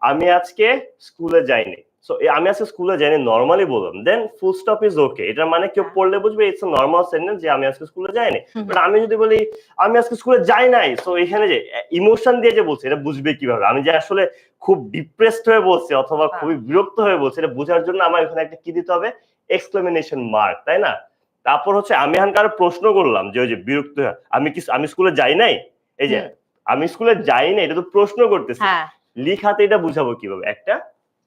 আমি আজকে স্কুলে যাইনি, সো আমি আজকে স্কুলে যাইনি নরমালি বললাম, দেন ফুল স্টপ ইজ ওকে। এটা মানে কেউ পড়লে বুঝবে ইটস আ নরমাল সেন্টেন্স যে আমি আজকে স্কুলে যাইনি। বাট আমি যদি বলি আমি আজকে স্কুলে যাই নাই, সো এখানে যে ইমোশন দিয়ে যে বলছি এটা বুঝবে কিভাবে? আমি যে আসলে খুব ডিপ্রেসড হয়ে বলছি অথবা খুবই বিরক্ত হয়ে বলছি এটা বোঝার জন্য আমার এখানে একটা কি দিতে হবে? এক্সক্লামেশন মার্ক, তাই না? তারপর হচ্ছে আমি এখানকার প্রশ্ন করলাম যে ওই যে বিরক্ত হয়ে, আমি স্কুলে যাই নাই, এই যে আমি স্কুলে যাই না এটা তো প্রশ্ন করতেছি, লিখাতে এটা বুঝাবো কিভাবে? একটা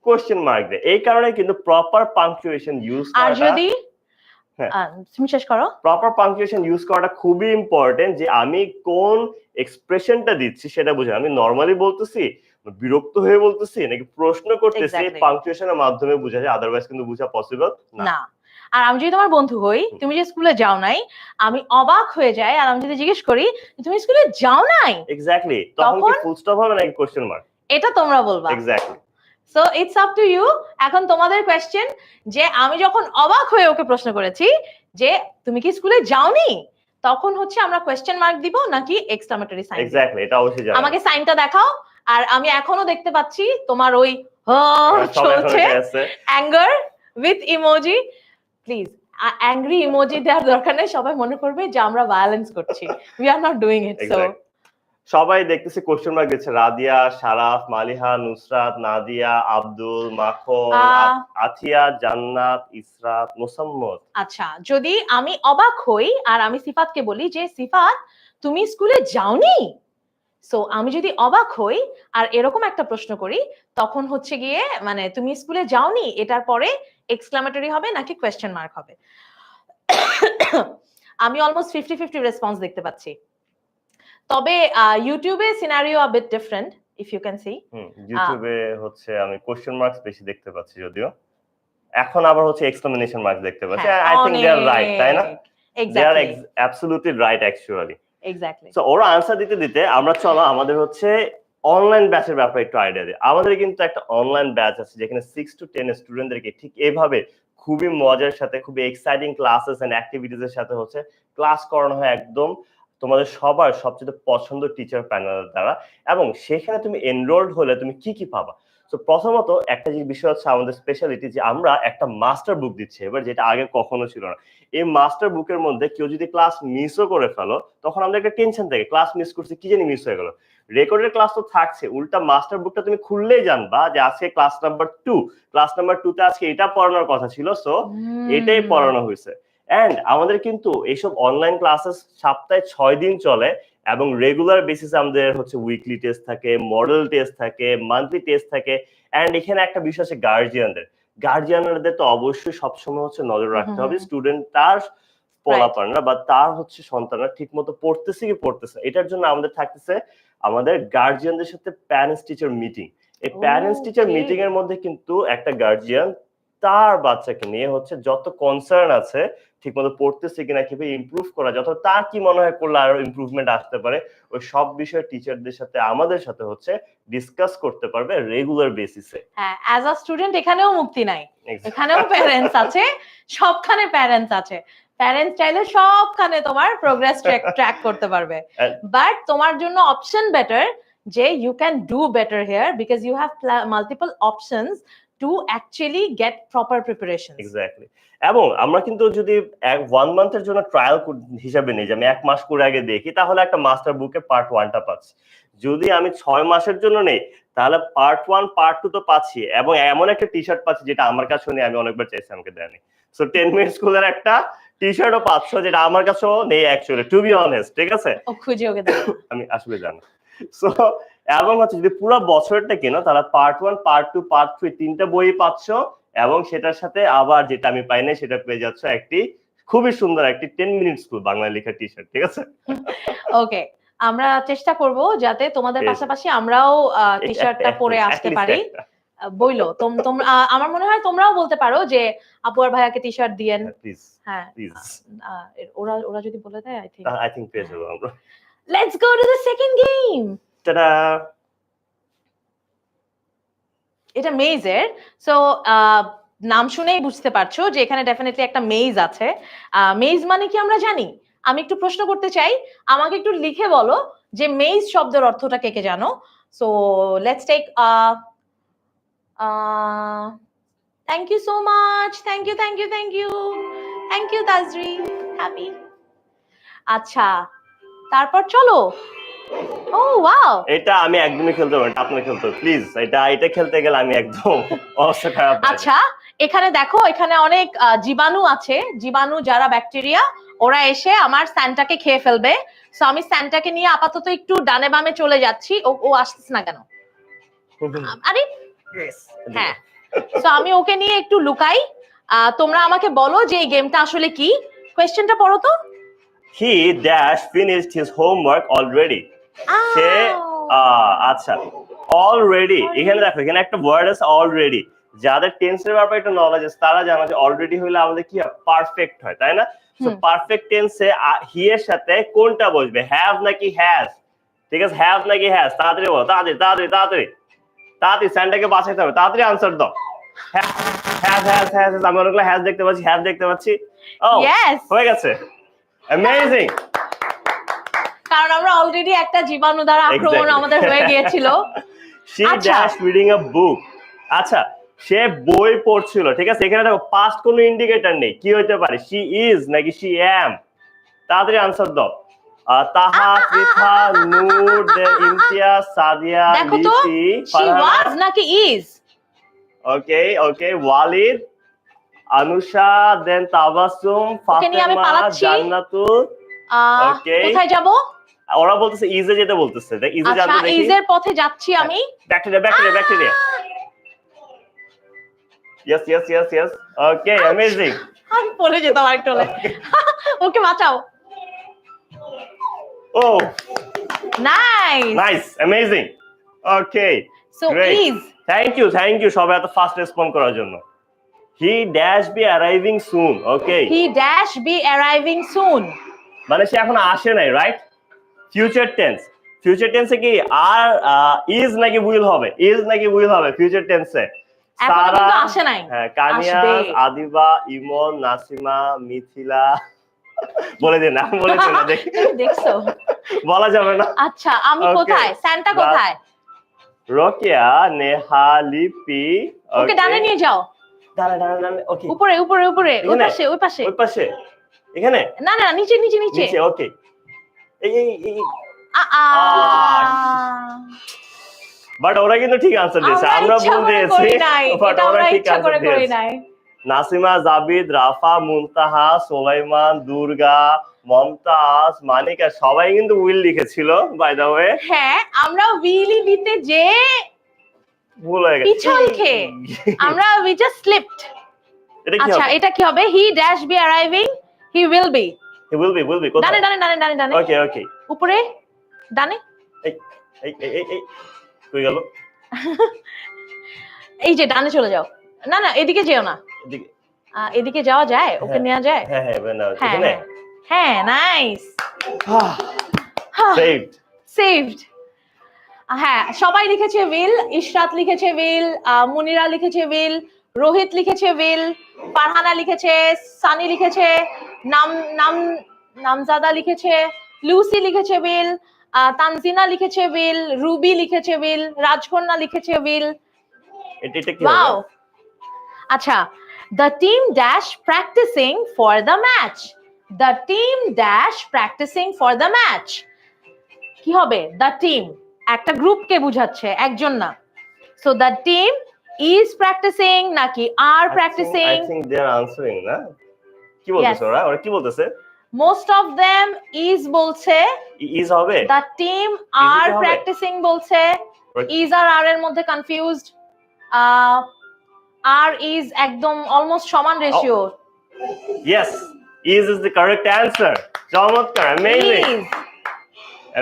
কোশ্চেন মার্ক দিয়ে। এই কারণে কিন্তু প্রপার পাংচুয়েশন ইউজ করাটা, আর যদি তুমি শেষ করো, প্রপার পাংচুয়েশন ইউজ করাটা খুবই ইম্পর্টেন্ট যে আমি কোন এক্সপ্রেশনটা দিচ্ছি সেটা বুঝে। আমি নরমালি বলতেছি, বিরক্ত হয়ে বলতেছি নাকি প্রশ্ন করতেছি, পাংচুয়েশনের মাধ্যমে বোঝা যায়, আদারওয়াইজ কিন্তু বোঝা পসিবল না। আর আমি যদি তোমার বন্ধু হই, তুমি যে স্কুলে যাও নাই, আমি অবাক হয়ে যাই, আর আমি যদি জিজ্ঞেস করি তুমি স্কুলে যাও নাই, এক্স্যাক্টলি, তখন কি ফুল স্টপ হবে নাকি কোশ্চেন মার্ক? এটা তোমরা বলবা। Exactly. So it's up to you. এখন তোমাদের কোয়েশ্চেন যে আমি যখন অবাক হয়ে ওকে প্রশ্ন করেছি যে তুমি কি স্কুলে যাওনি, তখন হচ্ছে আমরা কোয়েশ্চেন মার্ক দিব নাকি এক্সক্লামেটরি সাইন? এক্স্যাক্টলি, এটা অবশ্যই জানো। আমাকে সাইনটা দেখাও। আর আমি এখনো দেখতে পাচ্ছি তোমার ওই চলছে anger with emoji. Please angry emoji দেওয়ার দরকার নেই, সবাই মনে করবে যে আমরা ভায়োলেন্স করছি। We are not doing it. So সবাই দেখতেছি কোশ্চেন মার্ক দিচ্ছে, রাদিয়া, শারাফ, মালিহা, নুসরাত, নাদিয়া, আব্দুল, মাখন, আথিয়া, জান্নাত, ইসরাত, মোসাম্মদ। আচ্ছা, যদি আমি অবাক হই আর আমি সিফাতকে বলি যে সিফাত তুমি স্কুলে যাওনি, সো আমি যদি অবাক হই আর এরকম একটা প্রশ্ন করি, তখন হচ্ছে গিয়ে মানে তুমি স্কুলে যাওনি এটার পরে এক্সক্লামেটরি হবে নাকি কোয়েশ্চেন মার্ক হবে? আমি অলমোস্ট 50-50 রেসপন্স দেখতে পাচ্ছি। তবে ইউটিউবে scenario a bit different, if you can see. ইউটিউবে হচ্ছে আমি কোশ্চেন মার্কস বেশি দেখতে পাচ্ছি যদিও, এখন আবার হচ্ছে এক্সক্লামেশন মার্কস দেখতে পাচ্ছি। I think they are right, তাই না? They are absolutely right actually. Exactly. So ওরা আনসার দিতে দিতে আমরা চলো আমাদের হচ্ছে অনলাইন ব্যাচের ব্যাপারে একটু আইডিয়া দিই। আমাদের কিন্তু একটা অনলাইন ব্যাচ আছে যেখানে 6 to 10 স্টুডেন্টদেরকে ঠিক এভাবে খুবই মজার সাথে, খুবই এক্সাইটিং ক্লাসেস এন্ড অ্যাক্টিভিটিস এর সাথে হচ্ছে ক্লাস করানো হয় একদম তোমাদের সবার সবচেয়ে পছন্দের টিচার প্যানেলের দ্বারা। এবং সেখানে তুমি এনরোলড হলে তুমি কি কি পাবা? তো প্রথমত একটা যে বিষয় হচ্ছে আমাদের স্পেশালিটি যে আমরা একটা মাস্টার বুক দিচ্ছি এবার, যেটা আগে কখনো ছিল না। এই মাস্টার বুকের মধ্যে কেউ যদি ক্লাস মিসও করে ফেলো তখন আমাদের একটা টেনশন থাকে, ক্লাস মিস করছি কি জানি মিস হয়ে গেল। রেকর্ডের ক্লাস তো থাকছে, উল্টা মাস্টার বুকটা তুমি খুললেই জানবা যে আজকে ক্লাস নাম্বার 2, ক্লাস নাম্বার 2 তে আজকে এটা পড়ানোর কথা ছিল, সো এটাই পড়ানো হয়েছে। এন্ড আমাদের কিন্তু এইসব অনলাইন ক্লাসেস সপ্তাহে 6 দিন চলে এবং রেগুলার বেসিসে আমাদের হচ্ছে উইকলি টেস্ট থাকে, মডেল টেস্ট থাকে, মান্থলি টেস্ট থাকে। এন্ড এখানে একটা বিষয় আছে গার্জিয়ানদের তো অবশ্যই সবসময় হচ্ছে নজর রাখতে হবে স্টুডেন্ট তার পোলাপানরা বা তার হচ্ছে সন্তানরা ঠিক মতো পড়তেছে কি পড়তেছে। এটার জন্য আমাদের থাকতেছে আমাদের গার্জিয়ানদের সাথে প্যারেন্টস টিচার মিটিং। এই প্যারেন্টস টিচার মিটিং এর মধ্যে কিন্তু একটা গার্জিয়ান তার বাচ্চাকে নিয়ে হচ্ছে যত কনসার্ন আছে, ঠিকমতো পড়তেছে কিনা, কিভাবে ইমপ্রুভ করা, যত তার কি মনে হয় করলে আরো ইমপ্রুভমেন্ট আসতে পারে, ওই সব বিষয়ে টিচারদের সাথে আমাদের সাথে হচ্ছে ডিসকাস করতে পারবে রেগুলার বেসিসে। হ্যাঁ, অ্যাজ আ স্টুডেন্ট এখানেও মুক্তি নাই, এখানেও প্যারেন্টস আছে, সবখানে প্যারেন্টস আছে। প্যারেন্টস চাইলে সবখানে তোমার প্রোগ্রেস ট্র্যাক করতে পারবে। বাট তোমার জন্য অপশন বেটার যে you can do better here because you have multiple options to actually get proper preparation. Exactly. এবং আমরা কিন্তু যদি 1 মান্থের জন্য ট্রায়াল হিসাবে নিই যে আমি 1 মাস করে আগে দেখি, তাহলে একটা মাস্টার বুকে পার্ট 1টা পাচ্ছি। যদি আমি 6 মাসের জন্য নেই তাহলে পার্ট 1 পার্ট 2 তো পাচ্ছি, এবং এমন একটা টি শার্ট পাচ্ছি যেটা আমার কাছেও নেই, আমি অনেকবার চাইছি আমাকে দেয়নি। সো 10 মিনিট স্কুলের একটা টি শার্টও পাচ্ছ যেটা আমার কাছেও নেই অ্যাকচুয়ালি, টু বি অনেস্ট। ঠিক আছে, ও খুঁজে ওকে দাও, আমি আসলে জানি। সো এবং হচ্ছে যদি পুরো বছরটা কিনো তাহলে পার্ট 1 পার্ট 2 পার্ট 3 তিনটা বই পাচ্ছ, এবং সেটার সাথে আবার যেটা আমি পাই না সেটা পেয়ে যাচ্ছ একটি খুবই সুন্দর একটি 10 মিনিট স্কুল বাংলা লেখা টি শার্ট। ঠিক আছে, ওকে। আমরা চেষ্টা করব যাতে তোমাদের পাশাপাশি আমরাও টি শার্টটা পরে আসতে পারি। বইলো তোমরা, আমার মনে হয় তোমরাও বলতে পারো যে আপু আর ভাইয়াকে টি শার্ট দিয়েন। প্লিজ হ্যাঁ প্লিজ, ওরা যদি বলে দেয় আই থিংক পেয়ে যাবো আমরা। Let's go to the second game. Tata. এটা মেজের। সো নাম শুনেই বুঝতে পারছো যে এখানে ডেফিনেটলি একটা মেজ আছে। মেজ মানে কি আমরা জানি? আমি একটু প্রশ্ন করতে চাই, আমাকে একটু লিখে বলো যে মেজ শব্দের অর্থটা কে কে জানো? So let's take thank you so much, thank you thank you thank you thank you Tazri, happy. আচ্ছা, তারপর চলো। ও ওয়াও, এটা আমি একদমই খেলতে পারবো না, আপনি খেলতে প্লিজ। এটা খেলতে গেলে আমি একদম অবস্থা খারাপ হয়ে যায়। আচ্ছা এখানে দেখো, এখানে অনেক জীবাণু আছে, জীবাণু যারা ব্যাকটেরিয়া, ওরা এসে আমার স্যান্টাকে খেয়ে ফেলবে। সো আমি স্যান্টাকে নিয়ে আপাতত একটু ডানে বামে চলে যাচ্ছি। ও আসতেছে না কেন? আরে হ্যাঁ, সো আমি ওকে নিয়ে একটু লুকাই। তোমরা আমাকে বলো যে এই গেমটা আসলে কি। কোয়েশ্চেনটা পড়ো তো। He dash finished his homework already. সে আচ্ছা অলরেডি, এখানে দেখো এখানে একটা ওয়ার্ড আছে অলরেডি। যাদের টেন্সের ব্যাপারে একটু নলেজ আছে তারা জানা যে অলরেডি হইলে আমাদের কি হয়, পারফেক্ট হয়, তাই না? তো পারফেক্ট টেন্সে হি এর সাথে কোনটা বসবে, হ্যাভ নাকি হ্যাজ? ঠিক আছে, হ্যাভ নাকি হ্যাজ? তাড়াতাড়ি বলো, তাড়াতাড়ি তাড়াতাড়ি তাড়াতাড়ি তাড়াতাড়ি, স্যান্ডাকে বাঁচাইতে হবে, তাড়াতাড়ি আনসার দাও। হ্যাজ হ্যাজ হ্যাজ হ্যাজ, আমি অনেকগুলো হ্যাজ দেখতে পাচ্ছি, হ্যাভ দেখতে পাচ্ছি। ও হয়ে গেছে, অ্যামেজিং। কারণ আমরা অলরেডি একটা জীবাণু দ্বারা আক্রমণ আমাদের হয়ে গিয়েছিল। She dashed reading a book. আচ্ছা, সে বই পড়ছিল, ঠিক আছে? এখানে দেখো পাস্ট কোনো ইন্ডিকেটর নেই, কি হইতে পারে? she is নাকি she am? তাড়াতাড়ি আনসার দাও। তাহা, পৃথা, নূর, দেন ইমতিয়াজ, সাদিয়া, লিপি, she was নাকি is? ওকে ওকে, ওয়ালিদ, আনুষা, দেন তাবাসসুম, ফাতেমা, জান্নাতুল। ওকে, কোথায় যাব? ওরা বলতেছে ইজে যেতে বলতেছে, দেখ ইজে যাবে দেখি। ইজের পথে যাচ্ছি আমি। ব্যাকটেরিয়া। Yes. Okay, amazing. আমি পড়ে যেতাম আরেকটু হলে। ওকে বাঁচাও। Oh, nice, amazing. Okay, so great. is. Thank you সবাই এত ফাস্ট রেসপন্ড করার জন্য। He dash be arriving soon. Okay, he dash be arriving soon, মানে সে এখন আসে নাই, রাইট? ফিউচার টেন্সে কি আর ইজ নাকি উইল হবে? ফিউচার টেন্সে। সারা আসে নাই। হ্যাঁ, কানিয়া, আদিবা, ইমন, নাসিমা, মিথিলা, বলে দে না দেখছো, বলা যাবে না। আচ্ছা আমি কোথায়? স্যান্টা কোথায়? রোকেয়া, নেহা, লিপি। ওকে ডানে নিয়ে যাও। ডানে। ওকে, উপরে ওই পাশে এখানে না নিচে। ওকে, এই বাট ওরা কিন্তু ঠিক আনসার দিয়েছে, আমরা ভুল দিয়েছি, বাট ওরা ঠিক আনসার দিয়েছে। নাসিমা, জাবিদ, রাফা, মুনতাহা, সুলাইমান, দুর্গা, মমতাজ, মানিকা সবাই কিন্তু উইল লিখেছিল, বাই দ্য ওয়ে। হ্যাঁ, আমরা উইলি দিতে যে ভুল হয়ে গেছে, পিছল খেয়ে আমরা উই জাস্ট স্লিপড। আচ্ছা এটা কি হবে? He dash be arriving, he will be. কোথায়? ডানে। ওকে, উপরে ডানে। এই কই গেল? এই যে ডানে চলে যাও। না এদিকে যেও না, এদিকে যাওয়া যায়, ওকে নেওয়া যায়। হ্যাঁ নাইস, সেভড। হ্যাঁ, সবাই লিখেছে উইল। ইশরাত লিখেছে উইল, মুনিরা লিখেছে উইল, রোহিত লিখেছে উইল, ফারহানা লিখেছে, সানি লিখেছে, নামজাদা লিখেছে, লুসি লিখেছে উইল, তানজিনা লিখেছে উইল, রুবি লিখেছে উইল, রাজকন্যা লিখেছে উইল। ওয়াও। আচ্ছা, the team dash practicing for the match. কি হবে? the team একটা গ্রুপকে বোঝাচ্ছে, একজন না। so the team is practicing নাকি are practicing? I think they are answering, না? কি বলতেছে ওরা কি বলতেছে? most of them is বলছে, is হবে। the team are practicing বলছে, is আর are এর মধ্যে confused। are is একদম অলমোস্ট সমান ratio. yes, is the correct answer. চমৎকার,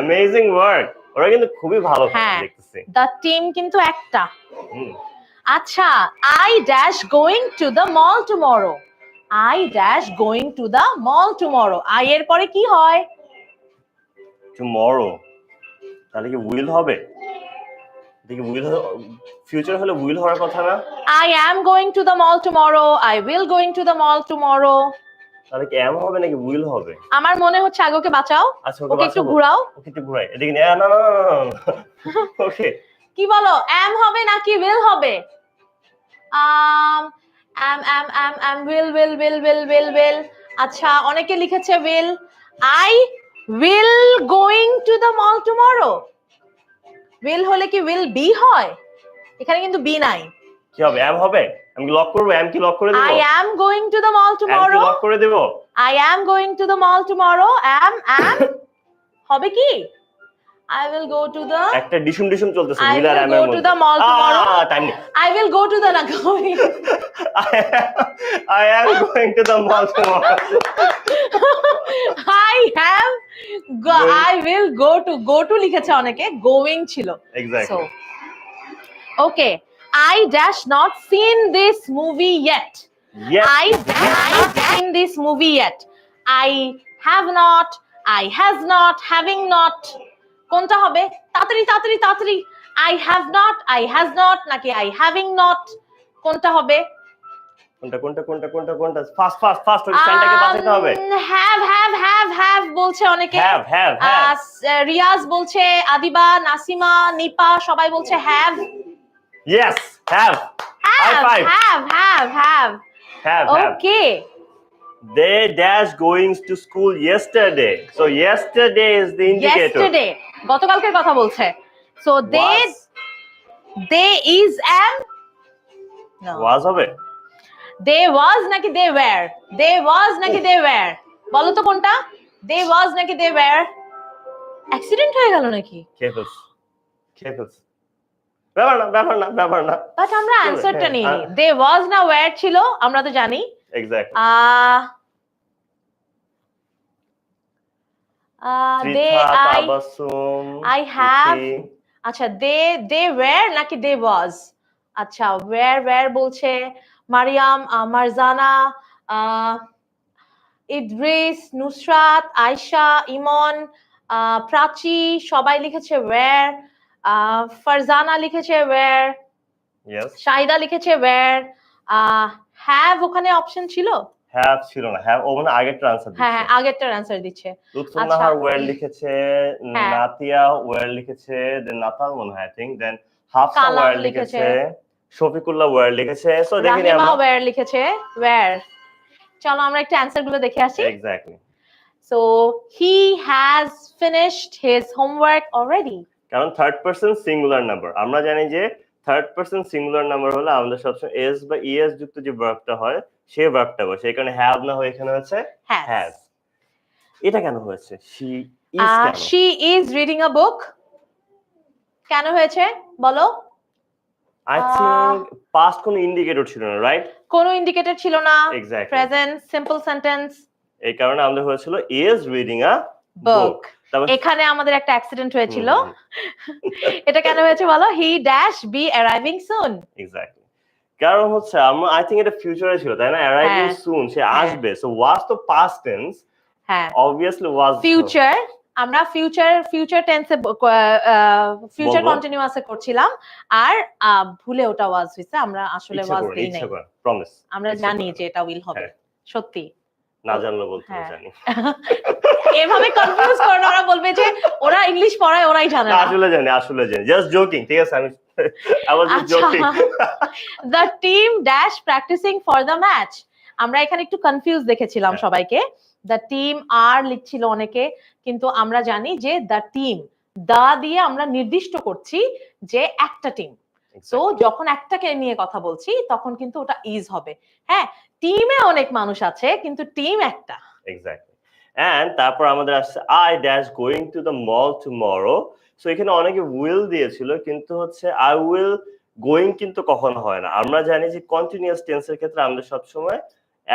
amazing work. ওরা কিন্তু খুবই ভালো দেখতেছি। the team কিন্তু একটা। আচ্ছা, I dash going to the mall tomorrow. I এর পরে কি হয়? tomorrow, তাহলে কি will হবে? দেখি উইল ফিউচার হলে উইল হওয়ার কথা না? I am going to the mall tomorrow. I will going to the mall tomorrow. তাহলে কি এম হবে নাকি উইল হবে? আমার মনে হচ্ছে আগে ওকে বাঁচাও, আচ্ছা ওকে একটু ঘুরাও। ওকে একটু ঘুরাই এদিকে না না না ওকে কি বলো, am হবে নাকি will হবে? am will. আচ্ছা, অনেকে লিখেছে will. I will going to the mall tomorrow. will হলে কি will be হয়? এখানে কিন্তু be নাই। কি হবে? এম হবে? আমি লক করব, এম কি লক করে দেব? I am going to the mall tomorrow. Lock করে দেব? I am going to the mall tomorrow. am হবে কি? I will go to the একটা ডিসুম চলতেছে I উইল আর will এম এর go মধ্যে। to the mall tomorrow. Time নেই। I will go to the I am going to the mall tomorrow. I will go to লিখেছে অনেকে, going ছিল। Exactly. So, okay. I dash not seen this movie yet. Yes. I dash not seen this movie yet. I have not, I has not, having not. কোনটা হবে? তাড়াতাড়ি। I have not, I has not নাকি I having not? কোনটা হবে? কোনটা ফাস্ট ওই স্ট্যান্ডটাকে বাঁচাতে হবে। have বলছে অনেকে। have রিয়াজ বলছে, আদিবা, নাসিমা, নিপা সবাই বলছে have. Yes, have. High five. have. Okay. They dash going to school yesterday. So yesterday is the indicator. Yesterday. গতকালকের কথা বলছে। So they is am. No. Was হবে? They was নাকি they were? They was নাকি they were? বলো তো কোনটা? They was নাকি they were? অ্যাক্সিডেন্ট হয়ে গেল নাকি? Careful. ব্যাপার না। বাট আমরা অ্যানসারটা নিই। They was না were ছিল, আমরা তো জানি। Exactly. I have. আচ্ছা, they were নাকি they was? আচ্ছা, where বলছে মারিয়াম, মারজানা, ইদ্রিস, নুসরাত, আয়শা, ইমন, প্রাচী সবাই লিখেছে where, ফারজানা লিখেছে where, Yes. শাহিদা লিখেছে where, have ওখানে অপশন ছিল? have ছিল না, have ও মানে আগেরটার আনসার দিচ্ছে। হ্যাঁ, আগেরটার আনসার দিচ্ছে। লুৎফুন নাহার where লিখেছে, নাতিয়া where লিখেছে, দেন নাতাল মনে হয় I think, then Hafsa where লিখেছে, শফিকুল্লাহ where লিখেছে। সো দেখিনি আমরা where লিখেছে where। চলো আমরা একটা অ্যানসার গুলো দেখে আসি। Exactly. So he has finished his homework already. কারণ থার্ড পারসন সিঙ্গুলার নাম্বার, আমরা জানি যে থার্ড পারসন সিঙ্গুলার নাম্বার হলে আমাদের সবসময় এস বা ইএস যুক্ত যে ভার্বটা হয় সেই ভার্বটা বসে, সেই কারণে হ্যাভ না হয়ে এখানে হচ্ছে হ্যাজ। এটা কেন হয়েছে? she is reading a book। কেন হয়েছে বলো? I think past কোনো ইন্ডিকেটর ছিল না, রাইট? কোনো ইন্ডিকেটর ছিল না। Exactly. Present simple sentence. এই কারণে আমাদের হয়েছিল is reading a book। এখানে আমাদের একটা অ্যাক্সিডেন্ট হয়েছিল। এটা কেন হয়েছে বলো? he dash be arriving soon। Exactly. কারণ হচ্ছে আমরা আই থিংক এটা ফিউচারে ছিল, তাই না? arriving soon, সে আসবে। সো was তো past tense। হ্যাঁ, obviously was future। আমরা ফিউচার টেন্সে ফিউচার কন্টিনিউয়াসে করছিলাম, আর ভুলে ওটা ওয়াজ হইছে, আমরা আসলে ওয়াজ দেই নাই। প্রমিস, আমরা জানি যে এটা উইল হবে। সত্যি না জানলে বলতে জানি। এভাবে কনফিউজ করো না, ওরা বলবে যে ওরা ইংলিশ পড়ায় ওরাই জানে না। আসলে জানি জাস্ট জোকিং, ঠিক আছে? আমি I was just joking. The team dash practicing for the match। আমরা এখানে একটু কনফিউজ দেখেছিলাম সবাইকে। দ্য টিম আর লিখছিল অনেকে, কিন্তু আমরা জানি যে দ্য টিম, দা দিয়ে আমরা নির্দিষ্ট করছি যে একটা টিম। সো যখন একটাকে নিয়ে কথা বলছি তখন কিন্তু ওটা ইজ হবে। হ্যাঁ, টিমে অনেক মানুষ আছে কিন্তু টিম একটা। এক্স্যাক্টলি। এন্ড তারপর আমাদের আসছে I dash going to the mall tomorrow. So এখানে অনেকে উইল দিয়েছিল, কিন্তু হচ্ছে আই উইল গোয়িং কিন্তু কখনো হয় না। আমরা জানি যে কন্টিনিউয়াস টেন্সের ক্ষেত্রে আমাদের সবসময়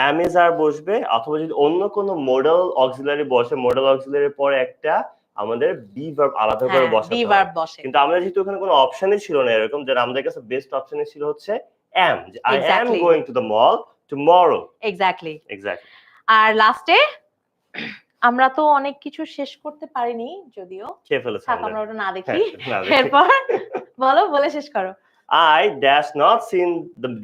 am is আর বসবে, অথবা যদি অন্য কোনো মডেল অক্সিলারি বসে, মডেল অক্সিলারির পরে একটা আমাদের বি ভার্ব আলাদা করে বসাতে হয়। কিন্তু আমাদের যেহেতু ওখানে কোনো অপশনই ছিল না এরকম, যে আমাদের কাছে বেস্ট অপশনই ছিল হচ্ছে am, I am going to the mall tomorrow। Exactly. Exactly. আর লাস্টে আমরা তো অনেক কিছু শেষ করতে পারিনি যদিও, খেয়ে ফেলেছে থাক আমরা। আমরা ওটা না দেখি। হ্যাঁ, না দেখি। এরপর বলো, বলে শেষ করো। I dash not seen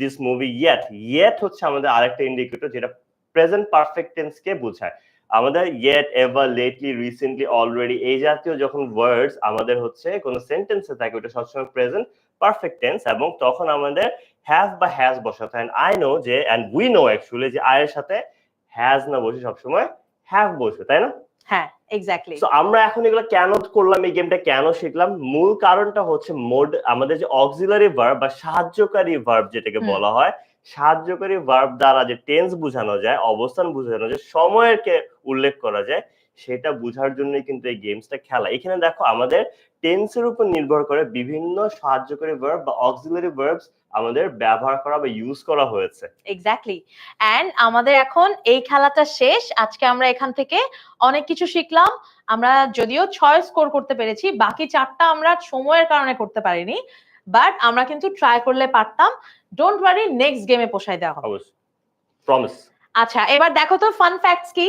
this movie yet. Yet হচ্ছে আমাদের আরেকটা ইন্ডিকেটর যেটা প্রেজেন্ট পারফেক্ট টেন্স কে বোঝায়। আমাদের yet, ever, lately, recently, already এই জাতীয় যখন ওয়ার্ডস আমাদের হচ্ছে কোনো সেন্টেন্সে থাকে ওটা সবসময় প্রেজেন্ট পারফেক্ট টেন্স, এবং তখন আমাদের হ্যাভ বা হ্যাজ বসাতে হয়। আই নো যে এন্ড উই নো অ্যাকচুয়ালি যে আই এর সাথে হ্যাজ না বসে সবসময় হ্যাভ বসবে, তাই না? হ্যাঁ, এক্স্যাক্টলি। সো আমরা এখন এগুলো কেন করলাম, এই গেমটা কেন শিখলাম, মূল কারণটা হচ্ছে আমাদের যে অক্সিলারি ভার্ব বা সাহায্যকারী ভার্ব যেটাকে বলা হয়, সাহায্যকারী ভার্ব দ্বারা যে টেন্স বোঝানো যায়, অবস্থান বোঝানো যায়, সময়েরকে উল্লেখ করা যায়, সেটা বোঝার জন্যই কিন্তু এই গেমসটা খেলা। এখানে দেখো আমাদের টেন্সের উপর নির্ভর করে বিভিন্ন সাহায্যকারী ভার্ব বা অক্সিলারি ভার্বস আমাদের ব্যবহার করা বা ইউজ করা হয়েছে। এক্স্যাক্টলি। এন্ড আমাদের এখন এই খেলাটা শেষ। আজকে আমরা এখান থেকে অনেক কিছু শিখলাম। আমরা যদিও 6 স্কোর করতে পেরেছি, বাকি 4টা আমরা সময়ের কারণে করতে পারিনি, বাট আমরা কিন্তু ট্রাই করলে পারতাম। ডোন্ট ওয়ারি, নেক্সট গেমে পোষায় দেওয়া হবে। অবশ্যই, প্রমিস। আচ্ছা, এবার দেখো তো ফান ফ্যাক্টস কি।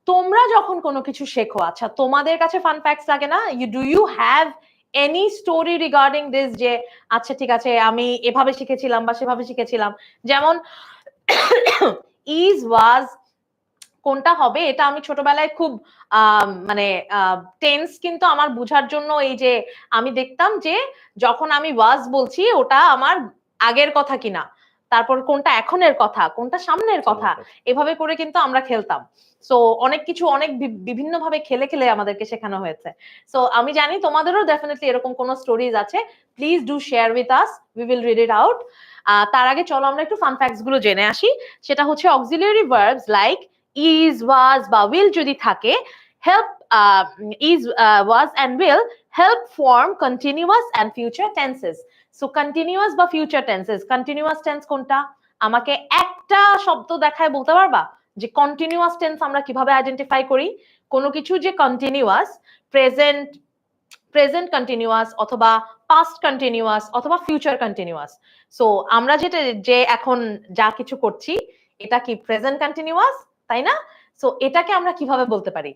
তোমরা যখন কোনো কিছু শেখো, আচ্ছা তোমাদের কাছে ফান ফ্যাক্টস লাগে না? You have any story regarding this, যে আচ্ছা ঠিক আছে আমি এভাবে শিখেছিলাম বা সেভাবে শিখেছিলাম, যেমন ইজ ওয়াজ কোনটা হবে এটা আমি ছোটবেলায় খুব মানে টেন্স কিন্তু আমার বুঝার জন্য এই যে আমি দেখতাম যে যখন আমি ওয়াজ বলছি ওটা আমার আগের কথা কিনা, তারপর কোনটা এখনের কথা, কোনটা সামনের কথা, এভাবে করে কিন্তু আমরা খেলতাম। সো অনেক কিছু অনেক বিভিন্ন ভাবে খেলে খেলে আমাদেরকে শেখানো হয়েছে। সো আমি জানি তোমাদেরও ডেফিনেটলি এরকম কোন স্টোরিজ আছে, please do share with us, we will read it out. তার আগে চলো আমরা একটু ফান ফ্যাক্টস গুলো জেনে আসি। সেটা হচ্ছে auxiliary verbs like is, was বা will যদি থাকে, help is, was and will help form continuous and future tenses. So continuous বা future tenses, continuous tense কোনটা? আমাকে একটা শব্দ দেখায় বলতে পারবা যে continuous tense আমরা কিভাবে আইডেন্টিফাই করি? কোনো কিছু যে continuous, প্রেজেন্ট কন্টিনিউয়াস অথবা পাস্ট কন্টিনিউয়াস অথবা ফিউচার কন্টিনিউয়াস। সো আমরা যেটা যে এখন যা কিছু করছি এটা কি প্রেজেন্ট কন্টিনিউয়াস, তাই না? সো এটাকে আমরা কিভাবে বলতে পারি?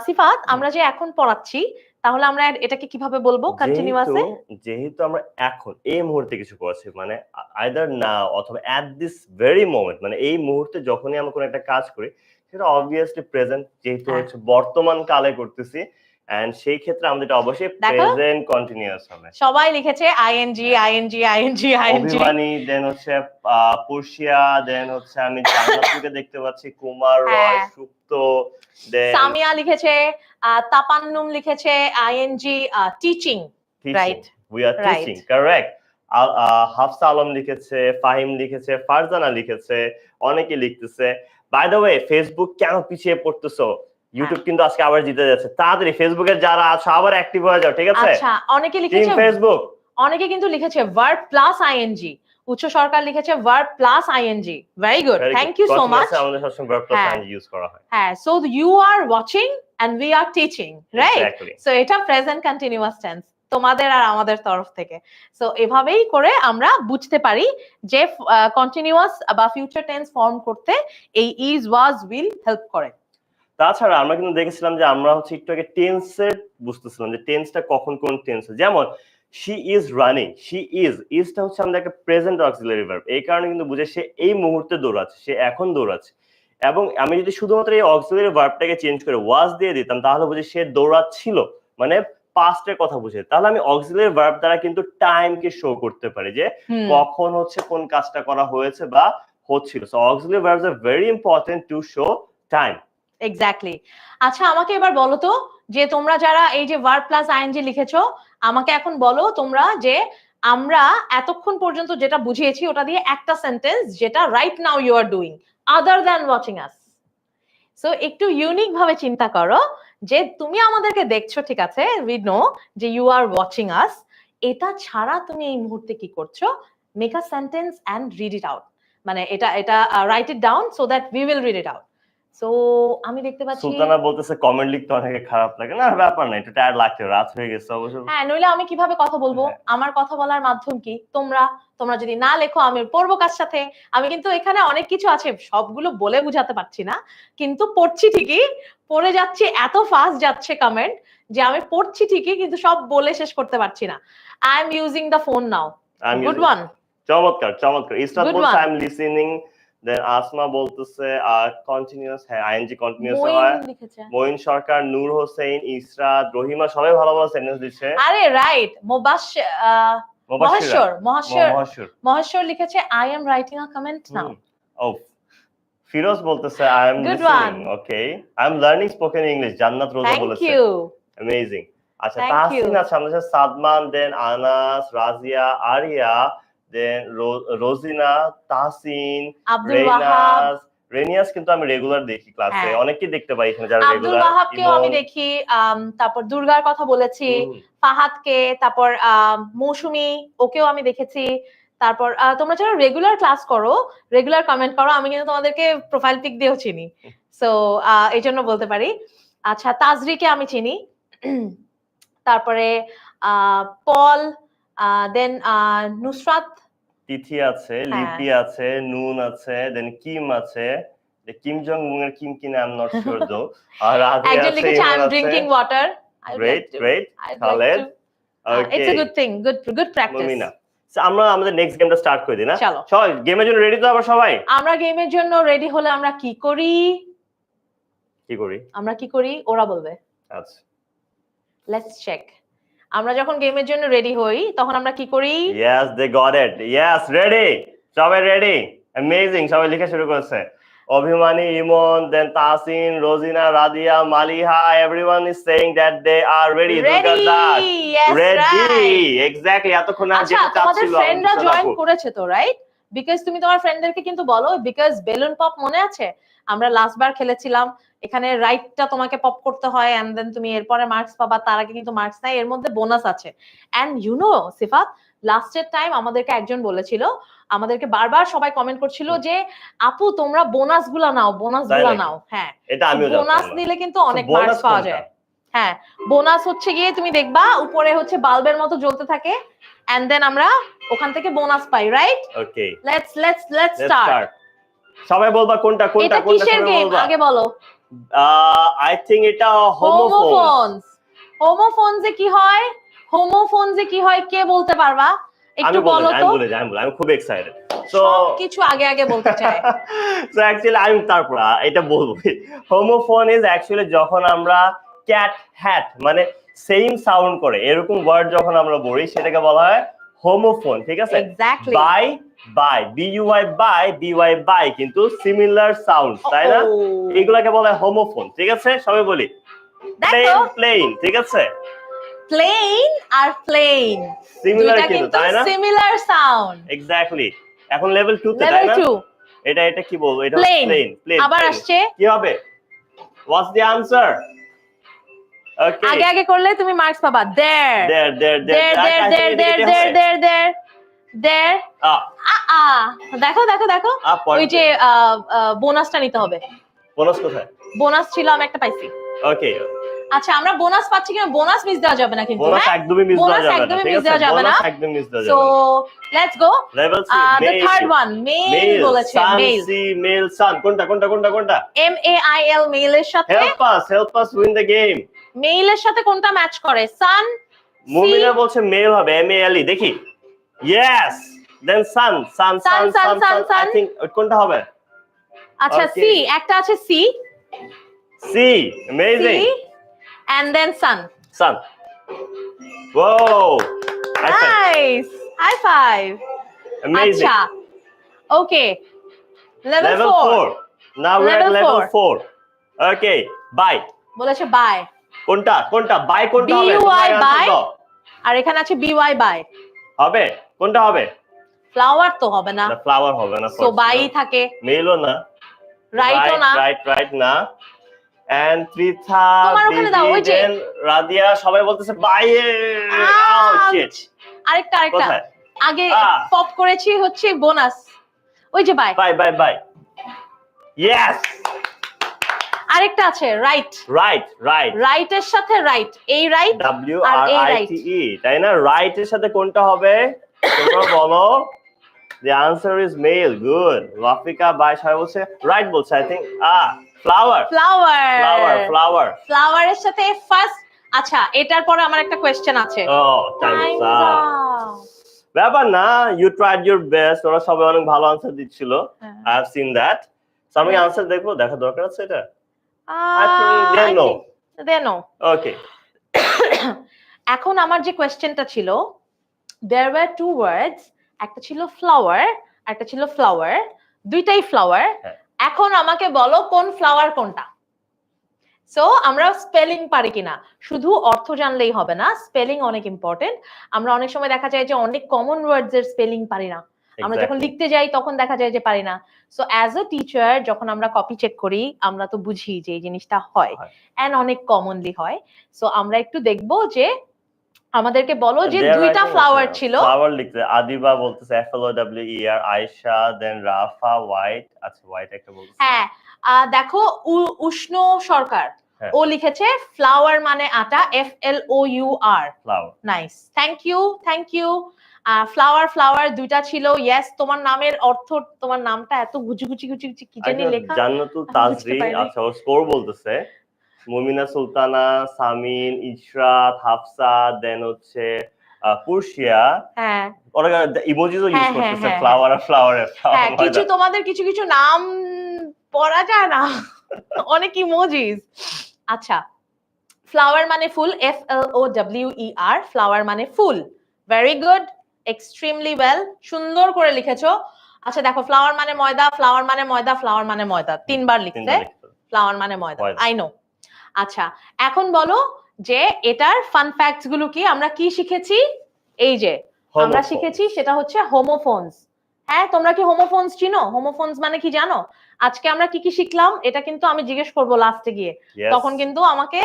সিফাত, আমরা যে এখন পড়াচ্ছি তাহলে আমরা এটাকে কিভাবে বলবো কন্টিনিউয়াসে? যেহেতু আমরা এখন এই মুহূর্তে কিছু করছি, মানে আইদার নাও অথবা এট দিস ভেরি মোমেন্ট, মানে এই মুহূর্তে যখনই আমরা কোনো একটা কাজ করি সেটা অবভিয়াসলি প্রেজেন্ট, যেহেতু হচ্ছে বর্তমান কালে করতেছি, এন্ড সেই ক্ষেত্রে আমাদের এটা অবশ্যই প্রেজেন্ট কন্টিনিউয়াস হবে। সবাই লিখেছে আইএনজি আইএনজি আইএনজি আইএনজি। অভিমানী, দেন হচ্ছে পুরশিয়া, দেন হচ্ছে আমি জান্নাতুকে দেখতে পাচ্ছি, কুমার রয়, সুপ্ত, দেন সামিয়া লিখেছে, তাপান্নুম লিখেছে ING teaching, right? We are teaching, correct. Hafsa Alam লিখেছে, ফাহিম লিখেছে, ফারজানা লিখেছে, অনেকে লিখতেছে। বাই দ্য ওয়ে, ফেসবুক কেন পিছিয়ে পড়তেছো? ইউটিউব কিন্তু আজকে আবার জিতে যাচ্ছে। তাড়াতাড়ি ফেসবুকে যারা আছো আবার অ্যাক্টিভ হয়ে যাও, ঠিক আছে? আচ্ছা, অনেকে লিখেছে ফেসবুক, অনেকে কিন্তু লিখেছে ভার্ব প্লাস আইএনজি। উচ্চ সরকার লিখেছে verb plus ING. Very good, thank you so much. আমাদের সবসময় ভার্ব প্লাস আইএনজি ইউজ করা হয়। হ্যাঁ, so you are watching and we are teaching, right? সো এটা প্রেজেন্ট কন্টিনিউয়াস টেন্স তোমাদের আর আমাদের তরফ থেকে। সো এভাবেই করে আমরা বুঝতে পারি যে কন্টিনিউয়াস বা ফিউচার টেন্স ফর্ম করতে এই ইজ, ওয়াজ, উইল হেল্প করে। তাছাড়া আমরা কিন্তু দেখেছিলাম যে আমরা হচ্ছে একটু আগে টেন্সের বুঝতেছিলাম যে টেন্সটা কখন কোন টেন্স, যেমন she is running, she isটা হচ্ছে আমাদের একটা প্রেজেন্ট অক্সিলারি ভার্ব, এই কারণে কিন্তু বুঝে সে এই মুহূর্তে দৌড়াচ্ছে, সে এখন দৌড়াচ্ছে। এবং আমি যদি শুধুমাত্র এই অক্সিলারি ভার্বটাকে চেঞ্জ করে ওয়াজ দিয়ে দিতাম তাহলে বুঝে সে দৌড়াচ্ছিল, মানে পাস্টের কথা বুঝে। তাহলে আমি অক্সিলারি ভার্ব দ্বারা কিন্তু টাইমকে শো করতে পারি যে কখন হচ্ছে কোন কাজটা করা হয়েছে বা হচ্ছিল। So auxiliary verbs are very important to show time. Exactly. আচ্ছা, আমাকে এবার বলো তো যে তোমরা যারা এই যে ভার্ব প্লাস আইএনজি লিখেছো, আমাকে এখন বলো তোমরা যে আমরা এতক্ষণ পর্যন্ত যেটা বুঝিয়েছি ওটা দিয়ে একটা সেন্টেন্স যেটা right now you are doing other than watching us. So একটু ইউনিক ভাবে চিন্তা করো যে তুমি আমাদেরকে দেখছো, ঠিক আছে, উই নো যে ইউ আর ওয়াচিং আস, এটা ছাড়া তুমি এই মুহূর্তে কি করছো? Make a sentence and read it out, মানে এটা write it down so that we will read it out. So আমি দেখতে পাচ্ছি সুলতানা বলতেছে কমেন্ট লিখতে অনেকে খারাপ লাগে না, ব্যাপার না, একটু টায়ার্ড লাগছে, রাত হয়ে গেছে অবশ্য। হ্যাঁ, নইলে আমি কিভাবে কথা বলবো? হ্যাঁ। আমার কথা বলার মাধ্যম কি? তোমরা যদি না লেখো আমি পড়বো কার সাথে? আমি কিন্তু এখানে অনেক কিছু আছে, সবগুলো বলে বুঝাতে পারছি না, কিন্তু পড়ছি ঠিকই, পড়ে যাচ্ছি, এত ফাস্ট যাচ্ছে কমেন্ট যে আমি পড়ছি ঠিকই কিন্তু সব বলে শেষ করতে পারছি না। I am using the phone now. Good one. চমৎকার চমৎকার। ইসরাত Good বলছে one. আই এম লিসেনিং, দেন আসমা বলতেছে কন্টিনিউয়াস, হ্যাঁ আইএনজি কন্টিনিউয়াস মইন হয়। লিখেছে। মঈন সরকার, নূর হোসেন, ইসরাত, রহিমা সবাই ভালো ভালো সেন্টেন্স দিচ্ছে। আরে রাইট, মহেশ্বর লিখেছে I am writing a comment now. ও ফিরোজ বলতেছে I am Good listening, one. Okay I am learning spoken English, Jannat Roza thank বলেছে ইউ। অ্যামেজিং। আচ্ছা Thank তাহসিন you. আছে আমাদের সাথে, সাদমান, দেন আনাস, রাজিয়া, আরিয়া, দেন রোজিনা, তাহসিন, আব্দুল ওয়াহাব, রেইনাস। রেনিয়াস কিন্তু আমি রেগুলার দেখি ক্লাসে, হ্যাঁ। অনেকেই দেখতে পাই এখানে যারা আব্দুল রেগুলার। ওয়াহাবকেও আমি দেখি, তারপর দুর্গার কথা বলেছি, ফাহাদকে, তারপর মৌসুমী, ওকেও আমি দেখেছি। তারপর তোমরা যারা রেগুলার ক্লাস করো, রেগুলার কমেন্ট করো, আমি কিন্তু তোমাদেরকে প্রোফাইল পিক দিয়েও চিনি, সো এই জন্য বলতে পারি। আচ্ছা, তাজরিকে আমি চিনি, তারপরে পল, দেন নুসরাত, তিথি আছে, হ্যাঁ। লিপি আছে, নুন আছে, দেন কিম আছে, কিম জং উং এর কিম কিনা আই এম নট শিওর দো। আর রাধে একজন আছে, লিখেছে আই এম ইমন আছে। Drinking water. Great great. Khaled, it's a good thing, good practice. Mumina. আমরা আমাদের নেক্সট গেমটা স্টার্ট করে দিই না? চলো। সবাই গেমের জন্য রেডি তো আবার সবাই? আমরা গেমের জন্য রেডি হলে আমরা কি করি? আমরা কি করি ওরা বলবে। আচ্ছা, লেটস চেক। আমরা যখন গেমের জন্য রেডি হই তখন আমরা কি করি? Yes they got it, yes ready, সবাই রেডি, অ্যামেজিং, সবাই লিখে শুরু করেছে। অভিমানী, ইমন, দেন Tahsin, Rozina, Radia, Maliha, everyone is saying that they are ready. Ready, exactly. এতক্ষণ আর আচ্ছা, যেটা তোমাদের চাচ্ছিল ফ্রেন্ডরা জয়েন করেছে তো, রাইট? বিকজ তুমি তোমার ফ্রেন্ডদেরকে কিন্তু বলো, বিকজ বেলুন পপ মনে আছে আমরা লাস্ট বার খেলেছিলাম, এখানে রাইটটা তোমাকে পপ করতে হয় এন্ড দেন তুমি এরপরে মার্কস পাবা, তার আগে কিন্তু মার্কস নাই, এর মধ্যে বোনাস আছে। এন্ড ইউ নো সিফাত, লাস্টের টাইম আমাদেরকে একজন বলেছিল, আমাদেরকে বারবার সবাই কমেন্ট করছিল যে আপু তোমরা বোনাসগুলো নাও। হ্যাঁ, এটা আমিও জানতাম। বোনাস নিলে কিন্তু অনেক মার্কস পাওয়া যায়। হ্যাঁ, বোনাস হচ্ছে গিয়ে তুমি দেখবা উপরে হচ্ছে বাল্বের মতো জ্বলতে থাকে এন্ড দেন আমরা ওখান থেকে bonus pi, right? Okay, let's start. সবাই বলবা কোনটা এটা কিসের গেম আগে বলো। আই থিং এটা হোমোফোনস। হোমোফোনসে কি হয় কে বলতে পারবা? একটু বলো তো। আমি খুব এক্সাইটেড। সো কিছু আগে বলতে চাই। সো অ্যাকচুয়ালি আমি তারপর এটা বলবো। হোমোফোন ইজ অ্যাকচুয়ালি যখন আমরা ক্যাট হ্যাট মানে সেম সাউন্ড করে এরকম ওয়ার্ড যখন আমরা বলি সেটাকে বলা হয় হোমোফোন, ঠিক আছে? বাই বিওয়াই বাই কিন্তু সিমিলার সাউন্ড, তাই না? এগুলাকে বলা হয় হোমোফোন, ঠিক আছে? সবাই বলি প্লেন, ঠিক আছে? প্লেন আর প্লেন সিমিলার কিন্তু, তাই না? Similar sound, exactly. এখন লেভেল 2 তে, তাই না? এটা কি বলবো? এটা প্লেন। আবার আসছে কি হবে? What's the answer? ওকে, আগে করলে তুমি মার্কস পাবা। দেয়ার দেখো ওই যে বোনাসটা নিতে হবে। বোনাস কোথায়? বোনাস ছিল, আমি একটা পাইছি। ওকে, আচ্ছা আমরা বোনাস পাচ্ছি কিনা? বোনাস মিস দেওয়া যাবে না কিন্তু। বোনাস একদমই মিস দেওয়া যাবে না, ঠিক আছে? বোনাস একদম মিস দেওয়া যাবে না। So let's go. Level 3 the third one, male বলেছে। মেল সান কোনটা? MAIL মেইলের সাথে। help us win the game. মেইলের সাথে কোনটা ম্যাচ করে? সান। মুমিনা বলছে মেল হবে, MALE, দেখি। Yes, then son I think কোনটা হবে? আচ্ছা, সি একটা আছে, sea amazing, and then sun. Whoa, Nice, high five. Amazing. Acha, okay, level 4. Now we're at level 4. Okay, bye বলেছে বাই। কোনটা বাই কোনটা হবে? BY বাই, আর এখানে আছে BY বাই হবে, কোনটা হবে? ফ্লাওয়ার তো হবে না, ফ্লাওয়ার হবে না, সো বাই থাকে। মেলও না, রাইটও না, রাইট না। এন্ড ত্রিথা, দেন রাদিয়া সবাই বলতেছে বাই। শিট, আরেকটা আগে পপ করেছি হচ্ছে বোনাস, ওই যে বাই। ইয়েস, আরেকটা আছে রাইট। রাইট রাইট রাইটের সাথে রাইট, এই রাইট ডাব্লিউ আর আর এই আই right। টি ই, তাই না? রাইট এর সাথে কোনটা হবে তোমরা বলো। The answer is male. Good. Rafika bye সবাই বলছে রাইট বলছে, I think flower flower. Flower flower. ফ্লাওয়ারের সাথে ফার্স্ট। আচ্ছা, এটার পরে আমার একটা কোয়েশ্চেন আছে। Time's Time's up. up। ব্যাপার না, ইউ ট্রাইড ইউর বেস্ট, ওরা সবাই অনেক ভালো আনসার দিচ্ছিল, হ্যাঁ। I have seen that. So আমি আনসার দেখবো, দেখা দরকার আছে এটা। I think I they know. think they know। ওকে এখন আমার যে কোয়েশ্চেনটা ছিল, there were two words, একটা ছিল ফ্লাওয়ার, একটা ছিল ফ্লাওয়ার, দুইটাই ফ্লাওয়ার। হ্যাঁ। এখন আমাকে বলো কোন ফ্লাওয়ার কোনটা। সো আমরা স্পেলিং পারি কিনা, শুধু অর্থ জানলেই হবে না, স্পেলিং অনেক ইম্পর্টেন্ট। আমরা অনেক সময় দেখা যায় যে অনেক কমন ওয়ার্ডস এর স্পেলিং পারি না, আমরা যখন লিখতে যাই তখন দেখা যায় যে পারি না। সো অ্যাজ আ টিচার যখন আমরা কপি চেক করি আমরা তো বুঝি যে এই জিনিসটা হয়, এন্ড অনেক কমনলি হয়। সো আমরা একটু দেখবো যে আমাদেরকে বলো যে দুইটা ফ্লাওয়ার ছিল। ফ্লাওয়ার লিখতে আদিবা বলতেছে FLOWER, আয়েশা, দেন রাফা, হোয়াইট। আচ্ছা হোয়াইট একটা বলতেছে। হ্যাঁ, দেখো উষ্ণ সরকার হ্যাঁ। ও লিখেছে ফ্লাওয়ার মানে আটা, FLOUR। Flower. Nice, thank you thank you. Flower flower দুইটা ছিল। ইয়েস, তোমার নামের অর্থ, তোমার নামটা এত গুচি গুচি গুচি গুচি কি জানি লেখা। জান্নাতুল তাজরি, আচ্ছা ওর স্কোর বলতেছে মুমিনা সুলতানা, সামিন, ইশরাত, হাফসা, দেন হচ্ছে পুরশিয়া। হ্যাঁ, ওরা ইমোজিও ইউজ হ্যাঁ, করতেছে হ্যাঁ, ফ্লাওয়ার আর ফ্লাওয়ারের। হ্যাঁ, কিছু তোমাদের কিছু কিছু নাম পড়া যায় না, অনেক ইমোজিস। আচ্ছা, ফ্লাওয়ার মানে ফুল, FLOWER, ফ্লাওয়ার মানে ফুল। ভেরি গুড, এক্সট্রিমলি ওয়েল, সুন্দর করে লিখেছো। আচ্ছা দেখো, ফ্লাওয়ার মানে ময়দা, ফ্লাওয়ার মানে ময়দা, ফ্লাওয়ার মানে ময়দা, তিনবার লিখতে, ফ্লাওয়ার মানে ময়দা, আই নো। আচ্ছা, এখন বলো যে এটার ফান ফ্যাক্টস গুলো কি, আমরা কি শিখেছি। এই যে আমরা শিখেছি সেটা হচ্ছে হোমোফোনস। হ্যাঁ, তোমরা কি হোমোফোনস চিনো? হোমোফোনস মানে কি জানো? আজকে আমরা কি কি শিখলাম এটা কিন্তু আমি জিজ্ঞেস করবো লাস্টে গিয়ে, তখন কিন্তু আমাকে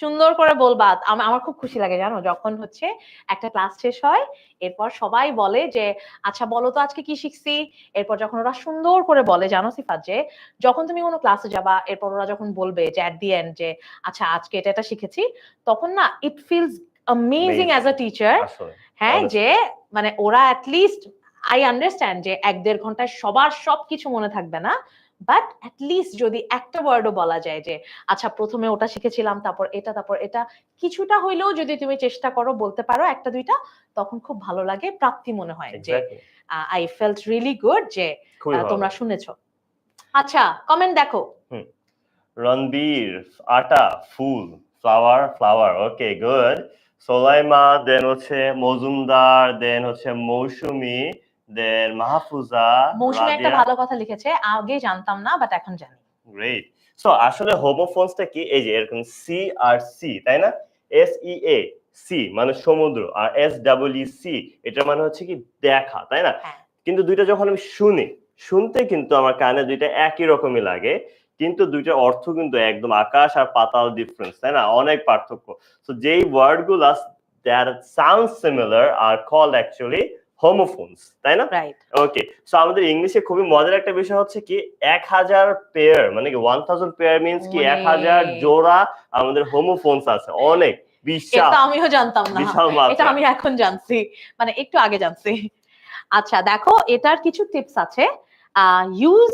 সুন্দর করে বলবা। আমার খুব খুশি লাগে জানো, যখন হচ্ছে একটা ক্লাস শেষ হয় এরপর সবাই বলে যে আচ্ছা বলো তো আজকে কি শিখছি। এরপর যখন ওরা সুন্দর করে বলে, জানো সিফাত, যে যখন তুমি কোনো ক্লাসে যাবা এরপর ওরা যখন বলবে যে এট দি এন্ড যে আচ্ছা আজকে এটা এটা শিখেছি, তখন না it feels amazing as a teacher. হ্যাঁ, যে মানে ওরা অ্যাটলিস্ট, আই আন্ডারস্ট্যান্ড যে 1-1.5 ঘন্টায় সবার সবকিছু মনে থাকবে না, বাট অ্যাটলিস্ট যদি একটা ওয়ার্ডও বলা যায় যে আচ্ছা প্রথমে ওটা শিখেছিলাম তারপর এটা, কিছুটা হইলেও যদি তুমি চেষ্টা করো বলতে পারো একটা দুইটা, তখন খুব ভালো লাগে, প্রাপ্তি মনে হয় যে আই ফেল্ট রিয়েলি গুড যে তোমরা শুনেছো। আচ্ছা, কমেন্ট দেখো। রণবীর, আটা, ফুল, ফ্লাওয়ার ফ্লাওয়ার, ওকে গুড। সোলাইমা, দেন হচ্ছে মজুমদার, দেন হচ্ছে মৌসুমী, দেন মাহফুজা। মৌসুমী একটা ভালো কথা লিখেছে, আগে জানতাম না বাট এখন জানি। গ্রেট। সো আসলে হোমোফোনসটা কি, এই যে এরকম সি আর সি, তাই না? SEA সি মানে সমুদ্র, আর SEC এটা মানে হচ্ছে কি দেখা, তাই না? কিন্তু দুইটা যখন আমি শুনতে কিন্তু আমার কানে দুইটা একই রকমই লাগে, কিন্তু দুইটার অর্থ কিন্তু একদম আকাশ আর পাতাল ডিফারেন্স, তাই না? অনেক পার্থক্য। সো যেই ওয়ার্ডগুলো that sound similar are called actually homophones, তাই না? ওকে, সো আমাদের ইংলিশে খুবই মজার একটা বিষয় হচ্ছে কি 1000 পেয়ার, মানে কি 1000 পেয়ার মিন্স কি 1000 জোড়া আমাদের হোমোফোনস আছে। অনেক বিশাল, এটা আমিও জানতাম না, বিশাল, এটা আমি এখন জানছি, মানে একটু আগে জানছি। আচ্ছা দেখো, এটার কিছু টিপস আছে। Use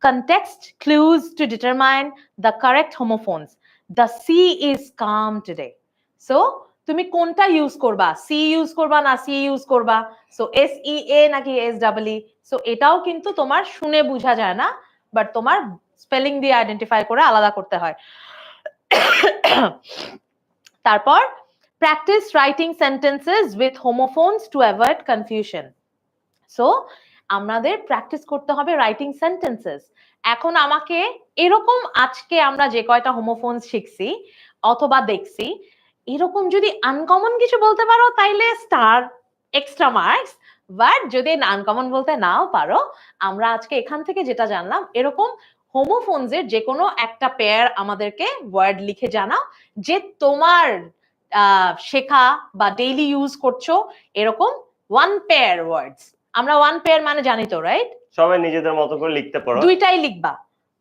context clues to determine the correct homophones. The sea is calm today. So তুমি কোনটা ইউজ করবা, সি ইউজ করবা না সি ইউজ করবা, সো SEA নাকি SEE, সো এটাও কিন্তু তোমার শুনে বোঝা যায় না, বাট তোমার স্পেলিং দিয়ে আইডেন্টিফাই করে আলাদা করতে হয়। তারপর practice writing sentences with homophones to avoid confusion. So আমাদের প্র্যাকটিস করতে হবে রাইটিং সেন্টেন্সেস। এখন আমাকে এরকম, আজকে আমরা যে কয়টা হোমোফোনস শিখছি অথবা দেখছি, এরকম যদি আনকমন কিছু বলতে পারো তাইলে স্টার, এক্সট্রা মার্কস। বাট যদি আনকমন বলতে নাও পারো, আমরা আজকে এখান থেকে যেটা জানলাম, এরকম হোমোফোনস এর যে কোনো একটা পেয়ার আমাদেরকে ওয়ার্ড লিখে জানাও, যে তোমার শেখা বা ডেইলি ইউজ করছো এরকম 1 পেয়ার ওয়ার্ডস। আমরা 1 পেয়ার মানে জানি তো, রাইট? সবাই নিজেদের মতো করে লিখতে পারো, দুইটাই লিখবা,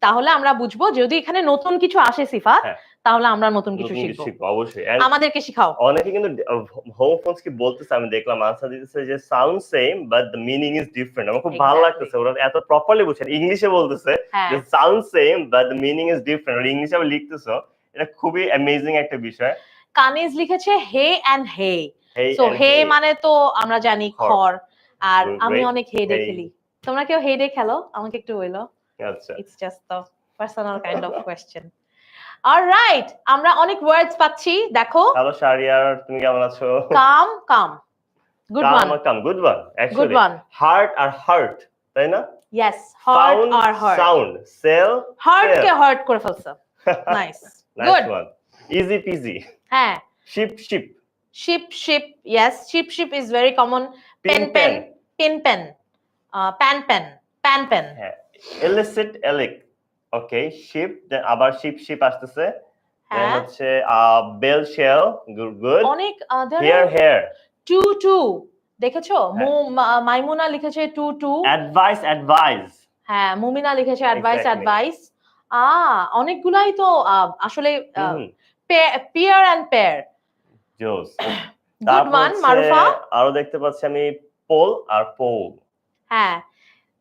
তাহলে আমরা বুঝবো যদি এখানে নতুন কিছু আসে সিফাত, হ্যাঁ। তাহলে আমরা নতুন কিছু নতুন কিছু শিখবো। শিখবো অবশ্যই। And আমাদেরকে শিখাও। অনেকে কিন্তু হোমোফোনস কি বলতেছে, আমি দেখলাম আনসার দিতেছে যে sound same but the meaning is different. আমার খুব ভালো Exactly. লাগতেছে, ওরা এত প্রপারলি বুঝছেন, ইংলিশে বলতেছে হ্যাঁ যে sound same but the meaning is different, ওরা ইংলিশে আবার লিখতেছো, এটা খুবই অ্যামেজিং একটা বিষয়। কানিজ লিখেছে hey and hey, Hey so and hey hey, মানে তো আমরা জানি খড়। খড়, আর আমি Great. অনেক হে ডে Hey. খেলি। তোমরা কেউ হে ডে খেলো? আমাকে একটু বলো। আচ্ছা it's just the personal kind of question. Alright, আমরা অনেক ওয়ার্ডস পাচ্ছি, দেখো। হ্যালো শারিয়ার, তুমি কেমন আছো? Come come, good one, good one good actually. One. Heart আর হার্ট, তাই না? ইয়েস, হার্ট সাউন্ড আর হার্ট, সাউন্ড সেল হার্ট কে হার্ট করে ফেলছো। Nice, good. One, easy peasy. হ্যাঁ, ship ship, ship ship, yes, ship ship is very common. Pen pen, pen pen, pan pen, pan pen. হ্যাঁ, এলিসিট এলিক, ওকে, শিপ, দেন আবার শিপ শিপ আসতেছে, দেন হ্যাঁ, হচ্ছে বেল শেল, গুড গুড। অনেক হেয়ার হেয়ার, টু টু, দেখেছো? হ্যাঁ। মাইমুনা লিখেছে টু টু। অ্যাডভাইস অ্যাডভাইস, হ্যাঁ, মুমিনা লিখেছে অ্যাডভাইস Exactly. অ্যাডভাইস। অনেকগুলাই তো আসলে হুম, পেয়ার এন্ড পেয়ার। জোস। গুড তারপর ওয়ান হচ্ছে মারুফা। আরো দেখতে পাচ্ছি আমি পোল আর পোল, হ্যাঁ,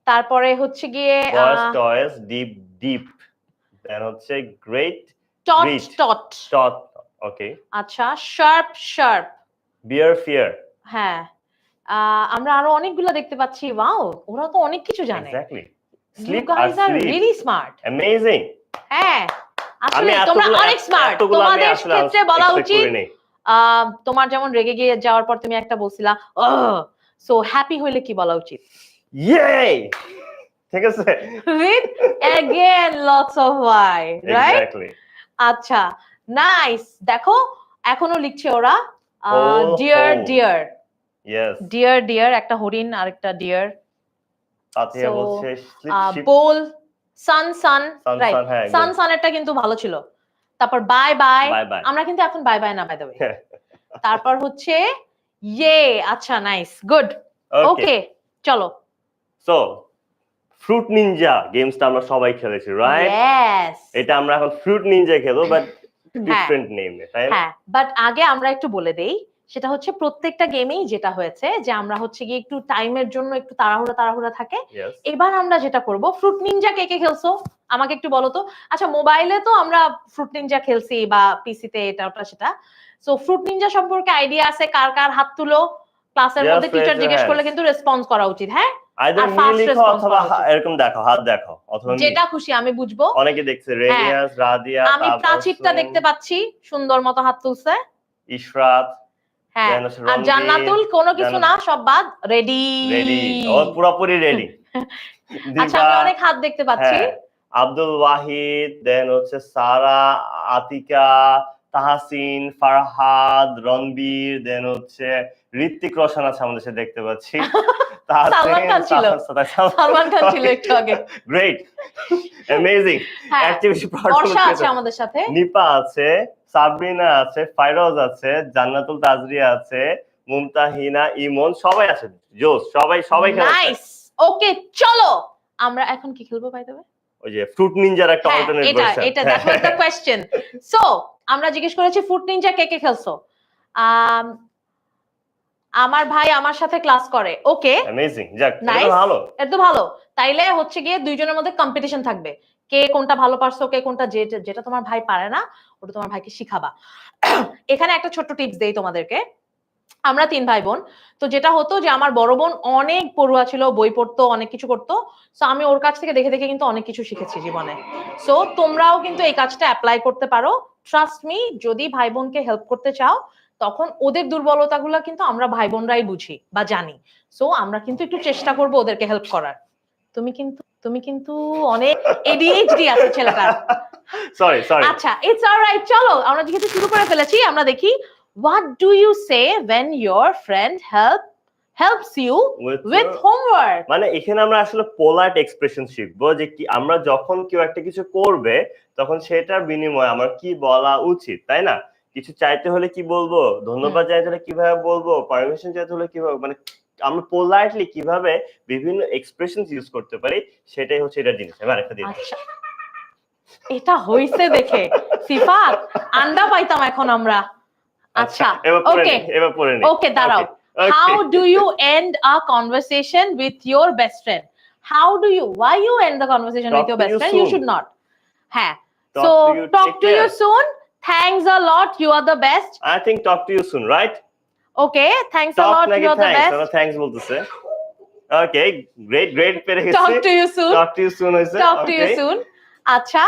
তারপরে হচ্ছে গিয়ে বয়েস টয়েস, ডিপ ডিপ, দেন হচ্ছে গ্রেট টট রিচ, টট। টট, ওকে, আচ্ছা, শার্প শার্প। বিয়ার ফিয়ার, হ্যাঁ, আমরা আরো অনেকগুলো দেখতে পাচ্ছি। ওয়াও, ওরা তো অনেক কিছু জানে। Exactly. You sleep are guys are sleep, really smart. Amazing. হ্যাঁ, আসলে আমি তোমরা এতগুলো অনেক স্মার্ট। এতগুলো আমি তোমাদের আসলে ক্ষেত্রে বলা expect উচিত করিনি। তোমার যেমন রেগে গিয়ে যাওয়ার পর তুমি একটা বলছিলা, সো হ্যাপি হইলে কি বলা উচিত? ইয়ে, ঠিক আছে, With again lots of why, right? Exactly. আচ্ছা, নাইস। দেখো এখনো লিখছে ওরা, Whole, dear whole. Dear, yes, dear dear, একটা হরিণ আর একটা ডিয়ার। সাথিয়া So, বলছে sleep ship, bowl, sun sun, sun right, sun, হ্যাঁ, সান সানেরটা কিন্তু ভালো ছিল। তারপর বাই বাই, বাই বাই। আমরা কিন্তু এখন বাই বাই না, বাই দ্য ওয়ে। তারপর হচ্ছে ইয়ে, আচ্ছা নাইস, গুড, ওকে, ওকে, চলো। সো ফ্রুট নিনজা গেমসটা আমরা সবাই খেলেছি, রাইট? ইয়েস, এটা আমরা এখন ফ্রুট নিনজা খেলবো, বাট ডিফারেন্ট নেম, তাই না? হ্যাঁ, বাট আগে আমরা একটু বলে দেই, সেটা হচ্ছে প্রত্যেকটা গেমেই যেটা হয়েছে যে আমরা হচ্ছে গিয়ে একটু টাইমের জন্য একটু তাড়াহুড়া তাড়াহুড়া থাকে। Yes. এবার আমরা যেটা করব, ফ্রুট নিনজা কে কে খেলছো আমাকে একটু বলো তো। আচ্ছা, মোবাইলে তো আমরা ফ্রুট নিনজা খেলছি বা পিসিতে এটা ওটা সেটা। সো ফ্রুট নিনজা সম্পর্কে আইডিয়া আছে কার কার? হাত তুলো। ক্লাসের Just মধ্যে টিচার raise your জিজ্ঞেস করলে hands. কিন্তু রেসপন্স করা উচিত, হ্যাঁ? আইদার আর মি fast লিখো response অথবা করা উচিত। এরকম দেখো, হাত দেখো, অথবা মি। যেটা খুশি আমি বুঝবো। অনেকে দেখছে রেনিয়াস, রাদিয়া, আমি প্রাচীরটা দেখতে পাচ্ছি, সুন্দর মতো হাত তুলছে। ইশরাত, হ্যাঁ, then হচ্ছে আর রণবীর, জান্নাতুল কোনো কিছু না, সব বাদ, রেডি রেডি, ও পুরোপুরি রেডি। আচ্ছা, আমি অনেক হাত দেখতে পাচ্ছি। আব্দুল ওয়াহিদ, দেন হচ্ছে সারা, আতিকা, তাহসিন, ফারহাদ, রণবীর, দেন হচ্ছে ঋত্বিক রোশন আছে আমাদের সাথে দেখতে পাচ্ছি। সালমান খান ছিল, সালমান খান ছিল একটু আগে। গ্রেট, অ্যামেজিং, হ্যাঁ, অ্যাক্টিভিটি বর্ষা আছে আমাদের সাথে, নিপা আছে, সাবরিনা আছে, ফাইরোজ আছে, জান্নাতুল তাজরিয়া আছে, মুমতাহিনা, ইমন, সবাই আছে, জোস, সবাই সবাই খেলছে। নাইস, ওকে, চলো আমরা এখন কি খেলবো বাই দ্য ওয়ে? ওই যে ফ্রুট নিনজার একটা অল্টারনেট ভার্সন, এটা দেখো একটা কোশ্চেন। সো আমরা জিজ্ঞেস করেছি ফ্রুট নিনজা কে কে খেলছো। আমার ভাই আমার সাথে ক্লাস করে, ওকে, অ্যামেজিং, যাক, নাইস, এটা ভালো, এটা তো ভালো। তাইলে হচ্ছে গিয়ে দুইজনের মধ্যে কম্পিটিশন থাকবে, কে কোনটা ভালো পারছো, কে কোনটা, যেটা তোমার ভাই পারে না ওটা তোমার ভাইকে শিখাবা। এখানে একটা ছোট্ট টিপস দেই তোমাদেরকে। আমরা 3 ভাই বোন, তো যেটা হতো যে আমার বড় বোন অনেক পড়ুয়া ছিল, বই পড়তো, অনেক কিছু করতো। সো আমি ওর কাছ থেকে দেখে দেখে কিন্তু অনেক কিছু শিখেছি জীবনে। সো তোমরাও কিন্তু এই কাজটা অ্যাপ্লাই করতে পারো। ট্রাস্ট মি, যদি ভাই বোনকে হেল্প করতে চাও তখন ওদের দুর্বলতাগুলো কিন্তু আমরা ভাই বোনরাই বুঝি বা জানি। সো আমরা কিন্তু একটু চেষ্টা করব ওদেরকে হেল্প করার। তুমি কিন্তু অনেক এডিএইচডি আছে ছেলেটার। সরি আচ্ছা, ইটস অলরাইট, চলো আমরা যেহেতু শুরু করে ফেলেছি আমরা দেখি। What do you say when your friend helps you with homework? মানে এখানে আমরা আসলে পোলাইট এক্সপ্রেশন শিখবো, যে কি আমরা যখন কেউ একটা কিছু করবে তখন সেটার বিনিময়ে আমার কি বলা উচিত, তাই না? কিছু চাইতে হলে কি বলবো, ধন্যবাদ চাইতে হলে কিভাবে বলবো, পারমিশন চাইতে হলে কিভাবে, মানে আমরা পোলাইটলি কিভাবে বিভিন্ন এক্সপ্রেশন ইউজ করতে পারি, সেটাই হচ্ছে এটা জিনিস। এবার একটা দিন, আচ্ছা, এটা হইছে দেখে সিফাত আন্ডা পাইতাম এখন আমরা। আচ্ছা এবার পড়ে নি। ওকে দাঁড়াও। How do you end a conversation with your best friend? Why you end the conversation with your best friend? You should not. হ্যাঁ, so talk to you soon. Thanks a lot, you are the best. I think talk to you soon, right? Okay, thanks a lot, you are the best. Thanks বলতেছে। Okay, great পেরে গেছি। Talk to you soon. Talk to you soon হইছে। Talk to you soon. আচ্ছা,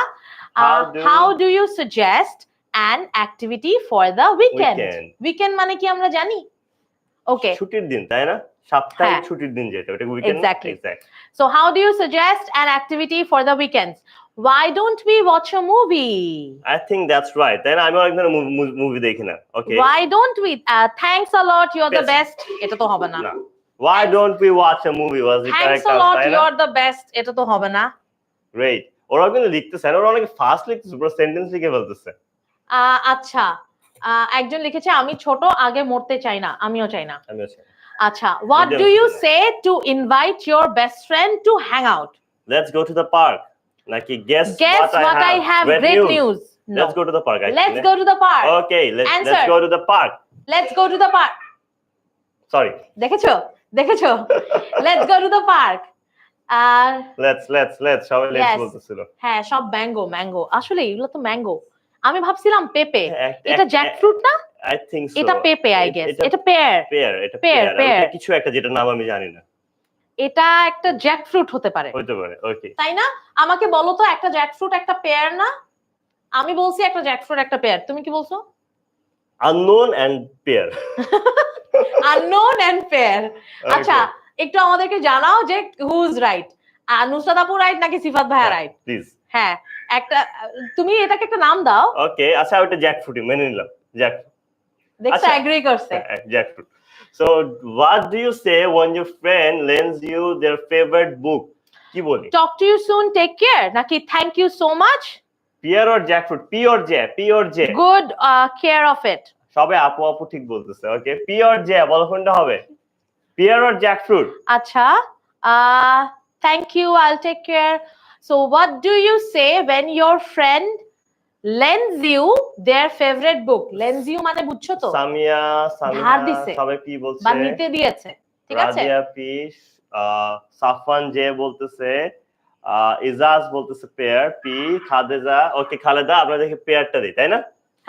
how do you suggest an activity for the weekend? Weekend মানে কি আমরা জানি? Okay. ছুটির দিন, তাই না? সাপ্তাহিক ছুটির দিন যেটা, ওটা weekend. Exactly. So how do you suggest an activity for the weekends? Why don't we watch a movie? I think that's right. তাই না? আমি অনেক ধরনের মুভি দেখি না। Okay. Why don't we? Thanks a lot, you are the best. এটা তো হবে না। Why don't we watch a movie? Was the correct answer? Thanks a lot, you are the best. এটা তো হবে না। Great. ওরা কিন্তু লিখতেছে, ওরা অনেক ফাস্ট লিখতেছে, পুরো সেন্টেন্স লিখে ফেলতেছে। আচ্ছা, একজন লিখেছে আমি ছোট, আগে মরতে চাই না। আমিও চাই না। আচ্ছা, what do you say to invite your best friend to hang out? Let's go to the park. নাকি guess what I have. Great news. No. Let's go to the park. Let's go to the park. Okay, let's go to the park. Let's go to the park. Sorry. দেখেছো? Let's go to the park. Let's সবাই লেটস বলতেছিল। হ্যাঁ, সব ম্যাঙ্গো। আসলে এগুলো তো ম্যাঙ্গো। আমি ভাবছিলাম পেঁপে। এটা জ্যাকফ্রুট না? I think so. এটা পেঁপে I guess. এটা পেয়ার। এটা পেয়ার। কিছু একটা যেটা নাম আমি জানি না। এটা একটা জ্যাকফ্রুট হতে পারে। ওকে। তাই না? আমাকে বলো তো একটা জ্যাকফ্রুট একটা পেয়ার না? আমি বলছি একটা জ্যাকফ্রুট একটা পেয়ার। তুমি কি বলছো? Unknown and pear. Unknown and pear. আচ্ছা, একটু আমাদেরকে জানাও যে who's right? নুসরাত আপু রাইট নাকি সিফাত ভাইয়া রাইট? প্লিজ। হ্যাঁ, একটা তুমি এটাকে একটা নাম দাও। ওকে, আচ্ছা ওটা জ্যাকফ্রুট মেনে নিলাম। জ্যাকফ্রুট। দেখছো এগ্রি করছে। Jackfruit. So what do you say when your friend lends you their favorite book? কি বলি? Talk to you soon, take care নাকি thank you so much? Pear or jackfruit? P or J? Good care of it. সবে আপু ঠিক বলতেছে। ওকে, P or J বলো কোনটা হবে? Pear or jackfruit? আচ্ছা, thank you, I'll take care. So what do you say when your friend lends you their favorite book? Lends you মানে বুঝছো তো? সামিয়া ধার দিছে সবাই P বলছে। বা নিতে দিয়েছে। ঠিক আছে? রাজিয়া P, সাফওয়ান J বলতেছে, ইজাজ বলতেছে পেয়ার P, খালেদা ওকে খালেদা আমরা দেখি পেয়ারটা দিই তাই না?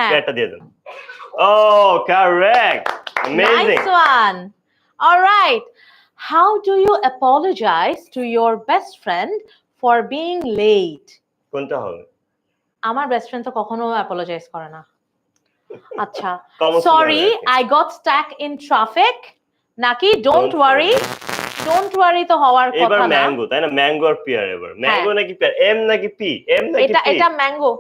পেয়ারটা দিয়ে দেন। Oh, correct. Amazing. Nice one. All right. How do you apologize to your best friend for being late? কোনটা হবে? আমার বেস্ট ফ্রেন্ড তো কখনো অ্যাপোলোজাইজ করে না। আচ্ছা, sorry I got stuck in traffic নাকি ডোন্ট ওয়ারি তো হওয়ার কথা না। এবার ম্যাঙ্গো তাই না? ম্যাঙ্গো আর পিয়ার এবার। ম্যাঙ্গো নাকি পিয়ার? এম নাকি পি? এটা ম্যাঙ্গো।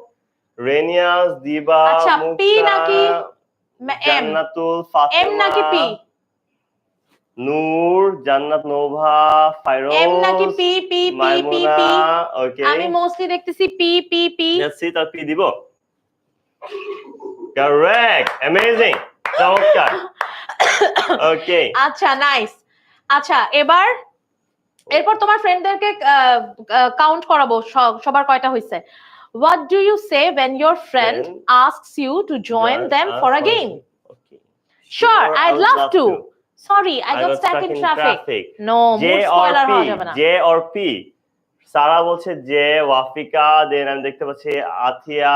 রেনিয়াস, দিবা, আচ্ছা, পি নাকি এম? জান্নাতুল, ফাতেমা, এম নাকি পি? নূর, জান্নাত, নোভা, ফাইরোজ, এম নাকি পি? ওকে, আমি মোস্টলি দেখতেছি পি। লেটস সি তার পি দিব। কারেক্ট, অ্যামেজিং, চমৎকার। ওকে, আচ্ছা, নাইস। আচ্ছা, এরপর তোমার ফ্রেন্ডদেরকে কাউন্ট করাবো সবার কয়টা হইছে। What do you say when your friend asks you to join them for a game? Sure, I'd love to. Sorry, I got stuck in traffic. No, mood spoiler হওয়া যাবে না। J or P? সারা বলছে জে, ওয়াফিকা, দেন আমি দেখতে পাচ্ছি আথিয়া,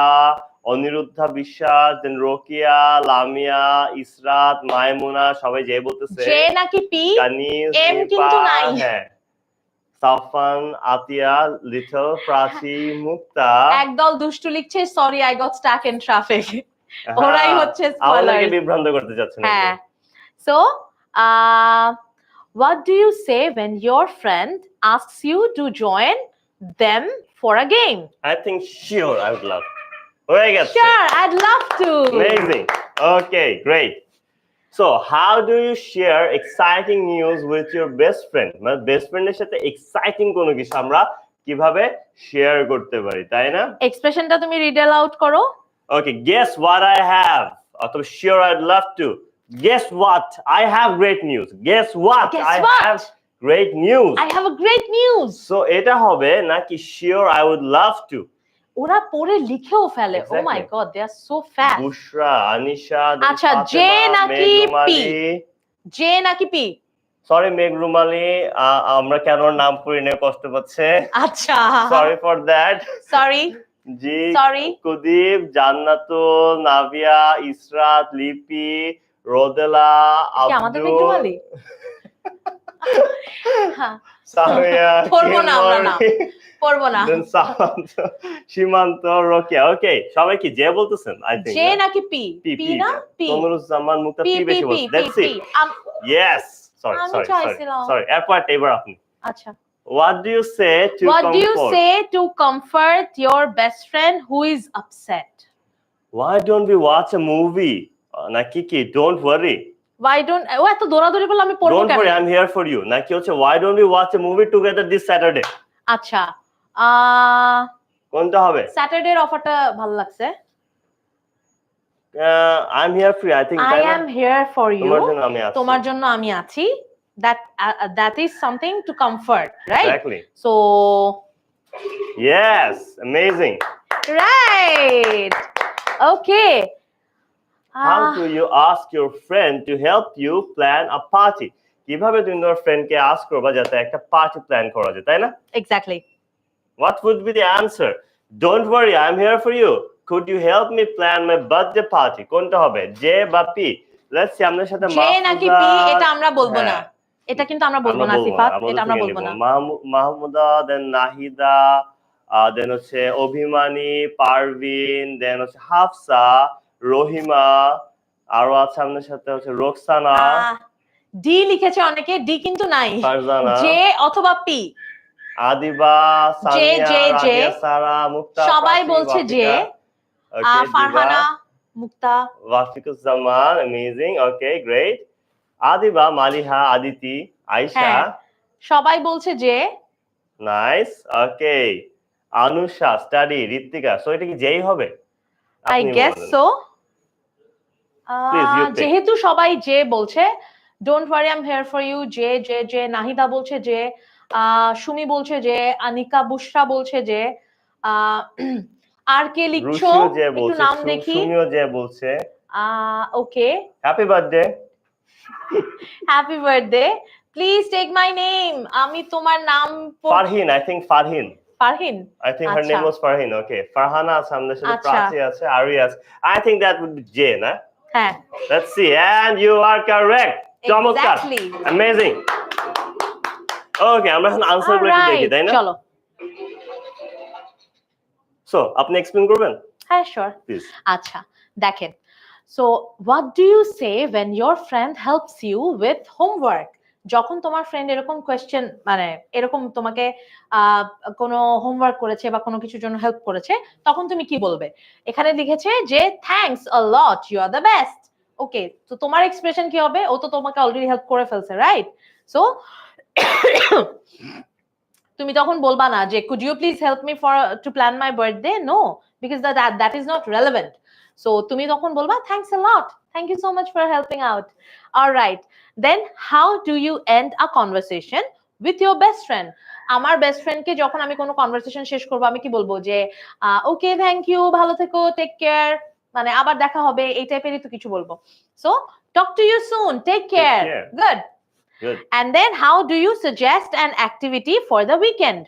অনিরুদ্ধা বিশ্বাস, দেন রোকিয়া, লামিয়া, ইসরাত, মাইমুনা সবাই জে বলতেছে। জে নাকি পি? কানিজ, এম কিন্তু নাই। হ্যাঁ, সাফান, আতিয়া, লিটল, প্রাচী, মুক্তা একদল দুষ্টু লিখছে sorry I got stuck in traffic. ওরাই হচ্ছে স্পয়লার। আমাকে বিভ্রান্ত করতে যাচ্ছে না। হ্যাঁ, so what do you say when your friend asks you to join them for a game? I think sure I would love. হয়ে গেছে। Sure, I'd love to. Amazing. Okay, great. So, how do you share exciting news with your best friend? মানে বেস্ট ফ্রেন্ডের সাথে এক্সাইটিং কোনো কিছু আমরা কিভাবে শেয়ার করতে পারি, তাই না? এক্সপ্রেশনটা তুমি রিড আউট করো। Okay, guess what I have? অথবা sure I'd love to. Guess what? I have great news. Guess what? I have great news. I have a great news. So, এটা হবে নাকি sure I would love to? ওরা পড়ে লিখেও ফেলে। ও মাই Exactly. গড, দে আর সো ফাস্ট। বুশরা, আনিশা, then আচ্ছা, জে ফাতেমা, নাকি মেঘ পি? রুমালি। জে নাকি পি? সরি মেঘ রুমালি, আমরা কেন ওর নাম পড়ি না, কষ্ট পাচ্ছে। আচ্ছা, সরি ফর দ্যাট। সরি জি, সরি। কুদীপ, জান্নাতুল, নাভিয়া, ইসরাত, লিপি, রোদেলা, কি আমাদের মেঘ আব্দুল, রুমালি? হ্যাঁ, সামিয়া, পড়বো না আমরা নাম, কিমরি, পড়বো না। দেন সামান্ত, সীমান্ত, রোকেয়া। ওকে, সবাই কি জে বলতেছেন? আই থিংক জে নাকি পি? পি, পি পি না? পি তমরুজ্জামান মুক্তা পি পি পি বেশি পি বলছে। P that's P. It. Yes, sorry আমি সরি সরি চাইছিলাম। সরি, এরপর এবার আপনি। আচ্ছা, What do you say to what do you comfort? say to comfort your best friend who is upset? Why don't we watch a movie? নাকি কি don't worry, Why don't ও এত দৌড়াদৌড়ি করলে আমি পড়বো don't worry, কেমনে? I'm here for you, নাকি হচ্ছে why don't we watch a movie together this Saturday? আচ্ছা, কোনটা হবে? স্যাটারডের অফারটা ভালো লাগছে। I'm here for you, I think, I তাই না? am here for you. তোমার জন্য আমি আছি। তোমার জন্য আমি আছি। That is something to comfort, right? Exactly. So Yes, amazing. right. Okay. How do you ask your friend to help you plan a party? কিভাবে তুমি তোমার ফ্রেন্ডকে আস্ক করবা যাতে একটা পার্টি প্ল্যান করা যায়, তাই না? Exactly. What would be the answer? Don't worry, I'm here for you. Could you help me plan my birthday party? কোনটা হবে, জে বা পি? Let's see, আমাদের সাথে জে নাকি পি এটা আমরা বলবো না। হ্যাঁ, এটা কিন্তু আমরা বলবো না সিফাত, এটা আমরা বলবো না। মাহমুদা, দেন নাহিদা, দেন হচ্ছে অভিমানী, পারভিন, দেন হচ্ছে হাফসা, রহিমা, আরো আছে আমাদের সাথে হচ্ছে রোকসানা, ডি লিখেছে অনেকে, ডি কিন্তু নাই। ফারজানা, জে অথবা P. Adiba, Samia, J, J. Razia, Sara, Mukta, সবাই প্রাচী, বলছে J. Wafika. Okay, Farhana, Mukta, Wafikuzzaman, amazing, okay, great. Adiba, Maliha, Aditi, Ayesha, হ্যাঁ সবাই বলছে যে। nice, okay. Anusha, study, Ritwika, so এটা কি যেই হবে? I আপনি guess বলেন। so. Please, you pick. যেহেতু সবাই যে বলছে, don't worry I am here for you, J J J. Nahida বলছে যে, সুমি বলছে যে, আনিকা, বুশরা বলছে যে, আর কে লিখছো রুশিও যে একটু বলছে, নাম দেখি। সুমিও যে বলছে, okay, happy birthday, happy birthday, please take my name. আমি তোমার নাম Farhin, I think Farhin, Farhin, I think her name was Farhin. Okay, Farhana আছে আমাদের সাথে, প্রাচী আছে, আরি আছে। I think that would be J, না? হ্যাঁ, Let's see, and you are correct. চমৎকার, Exactly. amazing. Okay, আমরা এখন আনসার গুলো একটু দেখি, তাই না? চলো। সো আপনি এক্সপ্লেইন করবেন? হ্যাঁ, শিওর। প্লিজ। আচ্ছা, দেখেন। So, what do you say when your friend helps you with homework? যখন তোমার ফ্রেন্ড এরকম কোয়েশ্চেন, মানে এরকম তোমাকে কোনো হোমওয়ার্ক করেছে বা কোনো কিছুর জন্য হেল্প করেছে, তখন তুমি কি বলবে? এখানে লিখেছে যে thanks a lot, you are the best. Okay, তো তোমার এক্সপ্রেশন কি হবে? ও তো তোমাকে অলরেডি হেল্প করে ফেলছে, রাইট? সো তুমি তখন বলবা না যে could you please help me for to plan my birthday, no, because that is not relevant. So তুমি তখন বলবা thanks a lot, thank you so much for helping out. Alright, then how do you end a conversation with your best friend? আমার বেস্ট ফ্রেন্ডকে যখন আমি কোনো কনভারসেশন শেষ করবো, আমি কি বলবো? যে ওকে, থ্যাংক ইউ, ভালো থেকো, টেক কেয়ার, মানে আবার দেখা হবে, এই টাইপেরই তো কিছু বলবো। So talk to you soon, take care, good. Good. And then how do you suggest an activity for the weekend?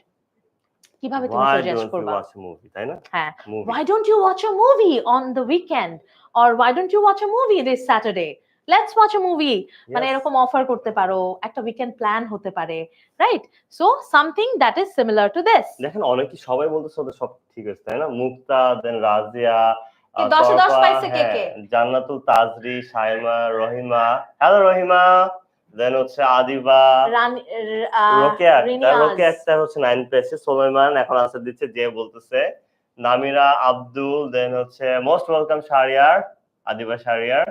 কিভাবে তুমি Why সাজেস্ট don't we করবা? watch a movie, তাই না? হ্যাঁ, Movie. why don't you watch a movie on the weekend, or why don't you watch a movie this Saturday? Let's watch a movie. মানে Yes. এরকম অফার করতে পারো, একটা উইকেন্ড প্ল্যান হতে পারে, right? So something that is similar to this. দেখেন অনেকে সবাই বলতেছে ওদের সব ঠিক আছে, তাই না? মুক্তা, দেন রাজিয়া, কি 10 এ 10 পাইছে কে কে? জান্নাতুল, তাজরি, শাইমা, রহিমা, হ্যালো রহিমা, দেন হচ্ছে আদিবা, রোকেয়া, রোকেয়া একটা হচ্ছে 9 পেয়েছে, সুলাইমান এখন আনসার দিচ্ছে, যে বলতেছে, নামিরা, আব্দুল, দেন হচ্ছে মোস্ট ওয়েলকাম শাহরিয়ার, আদিবা শাহরিয়ার,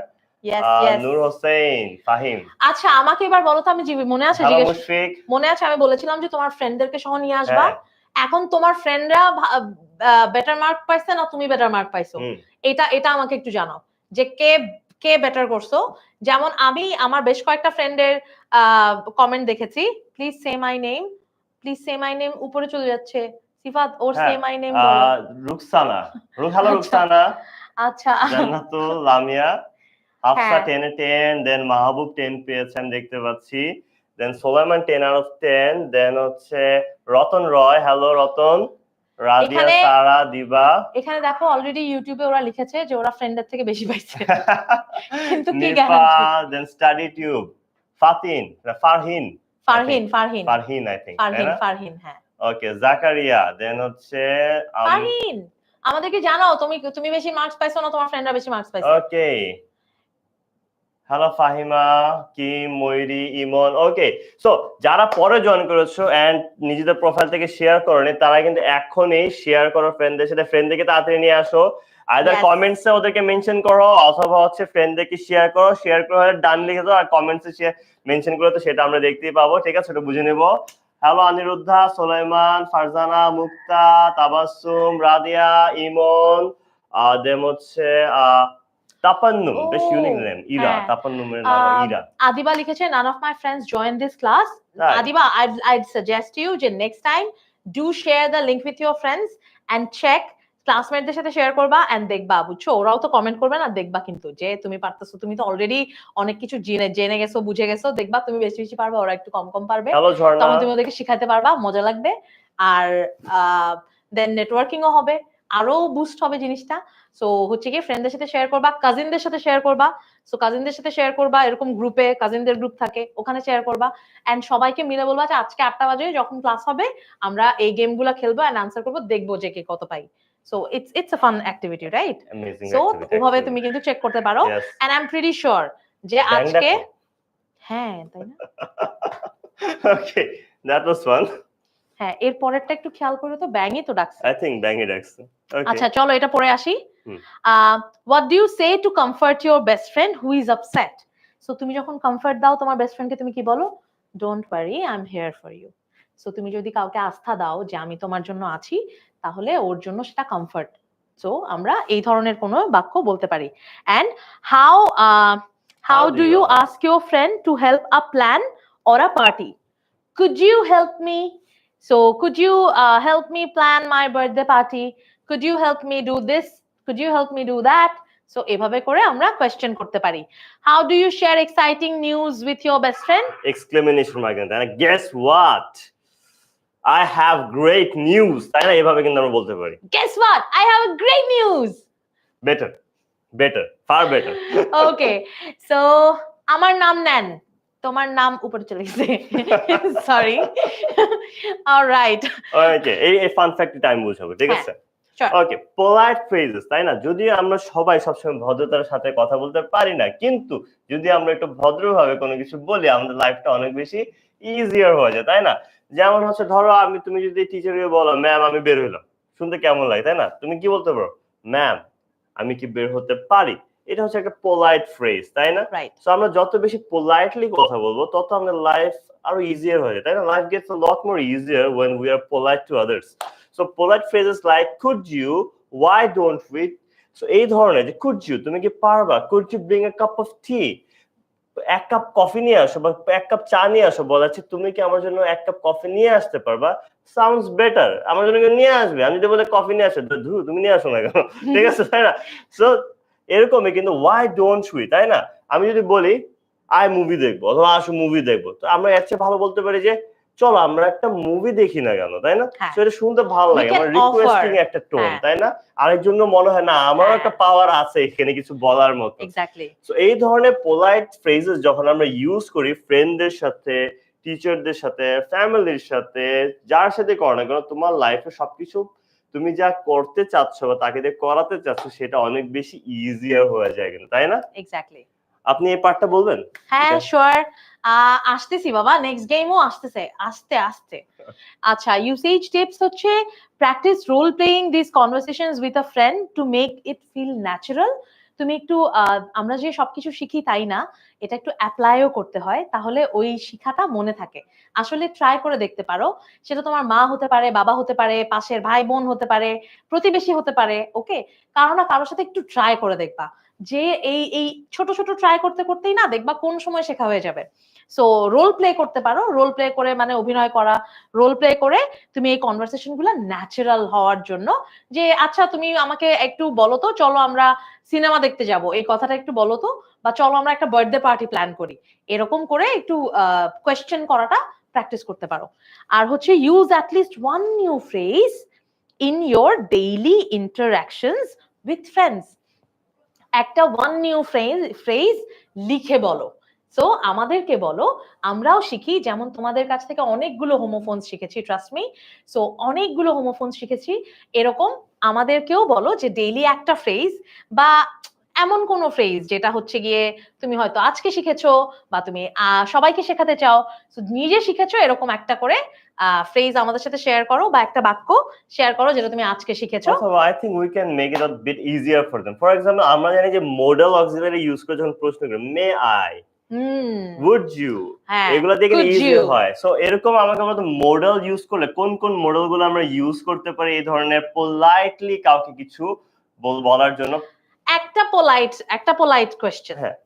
নূর হোসেন, ফাহিম। আচ্ছা, আমাকে এবার বলো তো, আমি মনে আছে মনে আছে আমি বলেছিলাম যে তোমার ফ্রেন্ডদেরকে সহ নিয়ে আসবা। এখন তোমার ফ্রেন্ডরা বেটার মার্ক পাইছে না তুমি বেটার মার্ক পাইছো? এটা আমাকে একটু জানাও যে কে বেটার করছো। যেমন আমি আমার বেশ কয়েকটা ফ্রেন্ডের কমেন্ট দেখেছি, please say my name, please say my name, উপরে চলে যাচ্ছে, সিফাত ওর হ্যাঁ সে মাই নেম বলো। রুকসানা হ্যালো আচ্ছা রুকসানা, আচ্ছা জান্নাতুল, লামিয়া, হাফসা হ্যাঁ 10 এ 10, দেন মাহবুব 10 পেয়েছে আমি দেখতে পাচ্ছি, দেন সোলাইমান 10 আউট অফ 10, দেন হচ্ছে রতন রয়, হ্যালো রতন, রাদিয়া, এখানে সারা, দিবা, এখানে দেখো অলরেডি ইউটিউবে ওরা লিখেছে যে ওরা ফ্রেন্ডের থেকে বেশি পাইছে, কিন্তু কি Nipa, guarantee. Then study tube, Fatin, Farhin, I think, Farhin Farhin Farhin I think, তাই ফারহিন না? ফারহিন হ্যাঁ ওকে, জাকারিয়া, দেন হচ্ছে ফারহিন, আমাদেরকে জানাও তুমি তুমি বেশি মার্কস পাইছো না তোমার ফ্রেন্ডরা বেশি মার্কস পাইছে। ওকে, হ্যালো ফাহিমা, কিম, ময়ূরী, ইমন। ওকে, সো যারা পরে জয়েন করেছো এন্ড নিজেদের প্রোফাইল থেকে শেয়ার করোনি, তারা কিন্তু এখনই শেয়ার করো ফ্রেন্ডদের সাথে, ফ্রেন্ডদেরকে তাড়াতাড়ি নিয়ে আসো, আইদার Yes. কমেন্টসে ওদেরকে মেনশন করো অথবা হচ্ছে ফ্রেন্ডদেরকে শেয়ার করো, শেয়ার করে ডান লিখে দাও আর কমেন্টসে মেনশন করে, তো সেটা আমরা দেখতেই পাবো, ঠিক আছে, সেটা বুঝে নেব। হ্যালো অনিরুদ্ধা, সোলাইমান, ফারজানা, মুক্তা, তাবাসসুম, রাদিয়া, ইমন, দেন হচ্ছে তাপান্নুম, বেশ ইউনিক নেম, ইরা, হ্যাঁ তাপান্নুমের নাম ইরা। আদিবা লিখেছে none of my friends joined this class. Right. Adiba, I'd suggest you যে next time do share the link with your friends and check ক্লাসমেটদের সাথে শেয়ার করবা এন্ড দেখবা, বুঝছো, ওরাও তো কমেন্ট করবে না, দেখবা কিন্তু যে তুমি পারতেছো, তুমি তো অলরেডি অনেক কিছু জেনে গেছো, বুঝে গেছো, দেখবা তুমি বেশি বেশি পারবে, ওরা একটু কম কম পারবে, হ্যালো ঝর্ণা, তখন তুমি ওদেরকে শিখাতে পারবা, মজা লাগবে, আর দেন নেটওয়ার্কিংও হবে, আরো বুস্ট হবে জিনিসটা। সো হচ্ছে কি ফ্রেন্ডদের সাথে শেয়ার করবা, কাজিনদের সাথে শেয়ার করবা, সো কাজিনদের সাথে শেয়ার করবা, এরকম গ্রুপে কাজিনদের গ্রুপ থাকে ওখানে শেয়ার করবা, এন্ড সবাইকে মিলে বলবা যে আজকে 8টা বাজে যখন ক্লাস হবে আমরা এই গেমগুলো খেলবো এন্ড আনসার করবো, দেখবো যে কে কত পাই। So it's a fun activity, right? Amazing so activity, ওভাবে তুমি কিন্তু চেক করতে পারো, yes, and I am pretty sure যে ব্যাং আজকে, দেখো। হ্যাঁ তাই না, ওকে, দ্যাট ওয়াজ ফান। হ্যাঁ এর পরেরটা একটু খেয়াল করে, তো ব্যাঙই তো ডাকছে। আই থিংক ব্যাং এ ডাকছে। ওকে, আচ্ছা চলো এটা পড়ে আসি। হুম। What do you say to comfort your best friend who is upset? So তুমি যখন কমফর্ট দাও তোমার বেস্ট ফ্রেন্ডকে, তুমি কি বলো? Don't worry, I'm here for you. So তুমি যদি কাউকে আস্থা দাও যে আমি তোমার জন্য আছি, তাহলে ওর জন্য সেটা কমফর্ট। সো আমরা এই ধরনের কোনো বাক্য বলতে পারি। And how do you ask your friend to help a plan or a party? Could you help me? So could you help me plan my birthday party? Could you help me do this? Could you help me do that? So এভাবে করে আমরা কোয়েশ্চেন করতে পারি। How do you share exciting news with your best friend? Exclamation mark, তাই না? Guess what, I have great news, তাই না? এভাবে কিন্তু আমরা বলতে পারি। Guess what? I have a great news. Better, better, far better. Okay. So আমার নাম নেন, তোমার নাম উপরে চলে গেছে, সরি। অলরাইট, ওকে, এই ফান ফ্যাক্ট টাইম বুঝাবো, ঠিক আছে? sure. ওকে, পোলাইট ফ্রেজেস, তাই না? যদি আমরা সবাই সবসময় ভদ্রতার সাথে কথা বলতে পারি না, কিন্তু যদি আমরা একটু ভদ্রভাবে কোনো কিছু বলি, আমাদের লাইফটা অনেক বেশি ইজিয়ার হয়ে যায়, তাই না? যেমন হচ্ছে ধরো তুমি যদি টিচারকে বলো ম্যাম আমি বের হইলাম, শুনতে কেমন লাগে, তাই না? তুমি কি বলতে পারো? ম্যাম আমি কি বের হতে পারি? এটা হচ্ছে একটা পোলাইট ফ্রেজ, তাই না? রাইট, সো আমরা যত বেশি পোলাইটলি কথা বলবো, তত আমাদের লাইফ আরো ইজিয়ার হয়ে যায়, তাই না? Life gets a lot more easier when we are polite to others. So polite phrases like could you, why don't we, so এই ধরনের যে could you, তুমি কি পারবা, could you bring a cup of tea, এক কাপ কফি নিয়ে আসো বা এক কাপ চা নিয়ে আসো, বলা হচ্ছে তুমি কি আমার জন্য এক কাপ কফি নিয়ে আসতে পারবা, সাউন্ডস বেটার, আমার জন্য কেউ নিয়ে আসবে, আমি যদি বলে কফি নিয়ে আসো, ধুর তুমি নিয়ে আসো না কেন, ঠিক আছে, তাই না? সো এরকমই কিন্তু why don't we, তাই না? আমি যদি বলি আই মুভি দেখবো অথবা আসো মুভি দেখবো, তো আমরা এর চেয়ে ভালো বলতে পারি যে চলো আমরা একটা মুভি দেখি না কেন, তাই না? হ্যাঁ। তো এটা শুনতে ভালো We লাগে, can আমার রিকোয়েস্টিং offer, একটা টোন, হ্যাঁ। তাই না? আরেকজন মনে হয় না আমারও হ্যাঁ। একটা পাওয়ার আছে এখানে কিছু বলার মতো। এক্স্যাক্টলি। সো এই ধরনের পোলাইট ফ্রেজেস যখন আমরা ইউজ করি ফ্রেন্ডদের সাথে, টিচারদের সাথে, ফ্যামিলির সাথে, যার সাথে করো না কেন, তোমার লাইফে সবকিছু তুমি যা করতে চাচ্ছ বা তাকে দিয়ে করাতে চাচ্ছ সেটা অনেক বেশি ইজিয়ার হয়ে যায় কিন্তু, তাই না? এক্স্যাক্টলি। আপনি এই পার্টটা বলবেন? হ্যাঁ Okay. শিওর, আসতেছি বাবা, নেক্সট গেমও আসতেছে আস্তে আস্তে। আচ্ছা, ইউসেজ টিপস হচ্ছে practice role playing this conversations with a friend to make it feel natural. তুমি একটু আমরা যে সবকিছু শিখি তাই না, এটা একটু অ্যাপ্লাইও করতে হয়, তাহলে ওই শিখাটা মনে থাকে। আসলে ট্রাই করে দেখতে পারো, সেটা তোমার মা হতে পারে, বাবা হতে পারে, পাশের ভাই বোন হতে পারে, প্রতিবেশী হতে পারে, ওকে? কারো না কারোর সাথে একটু ট্রাই করে দেখবা, যে এই ছোট ছোট ট্রাই করতে করতেই না দেখবা কোন সময় শেখা হয়ে যাবে। সো রোল প্লে করতে পারো, রোল প্লে করে মানে অভিনয় করা, রোল প্লে করে তুমি এই কনভারসেশন গুলো ন্যাচারাল হওয়ার জন্য, যে আচ্ছা তুমি আমাকে একটু বলো তো, চলো আমরা সিনেমা দেখতে যাব, এই কথাটা একটু বলো তো, বা চলো আমরা একটা বার্থডে পার্টি প্ল্যান করি, এরকম করে একটু কোয়েশ্চেন করাটা প্র্যাকটিস করতে পারো। আর হচ্ছে use at least one knew phrase in your daily interactions with friends. একটা ওয়ান নিউ ফ্রেজ লিখে বলো। সো আমাদেরকে বলো, আমরাও শিখি, যেমন তোমাদের কাছ থেকে অনেকগুলো হোমোফোন শিখেছি, ট্রাস্ট মি। সো অনেকগুলো হোমোফোন শিখেছি, এরকম আমাদেরকেও বলো যে ডেইলি একটা ফ্রেজ বা এমন কোন ফ্রেজ যেটা হচ্ছে গিয়ে তুমি হয়তো আজকে শিখেছো বা তুমি সবাইকে শেখাতে চাও, নিজে শিখেছো, এরকম একটা করে ফ্রেজ আমাদের সাথে শেয়ার করো, বা একটা বাক্য শেয়ার করো যেটা তুমি আজকে শিখেছো। অথবা I think we can make it a bit easier for them. For example, আমরা জানি যে modal auxiliary ইউজ করে যখন প্রশ্ন করি may I, would you, হ্যাঁ, এগুলা দিয়ে could ইজি you? হয়। সো এরকম আমাকে বলতো মডেল ইউজ করলে কোন কোন মডেল গুলো আমরা ইউজ করতে পারি এই ধরনের পোলাইটলি কাউকে কিছু বলার জন্য। একটা পোলাইট কোয়েশ্চেন, হ্যাঁ,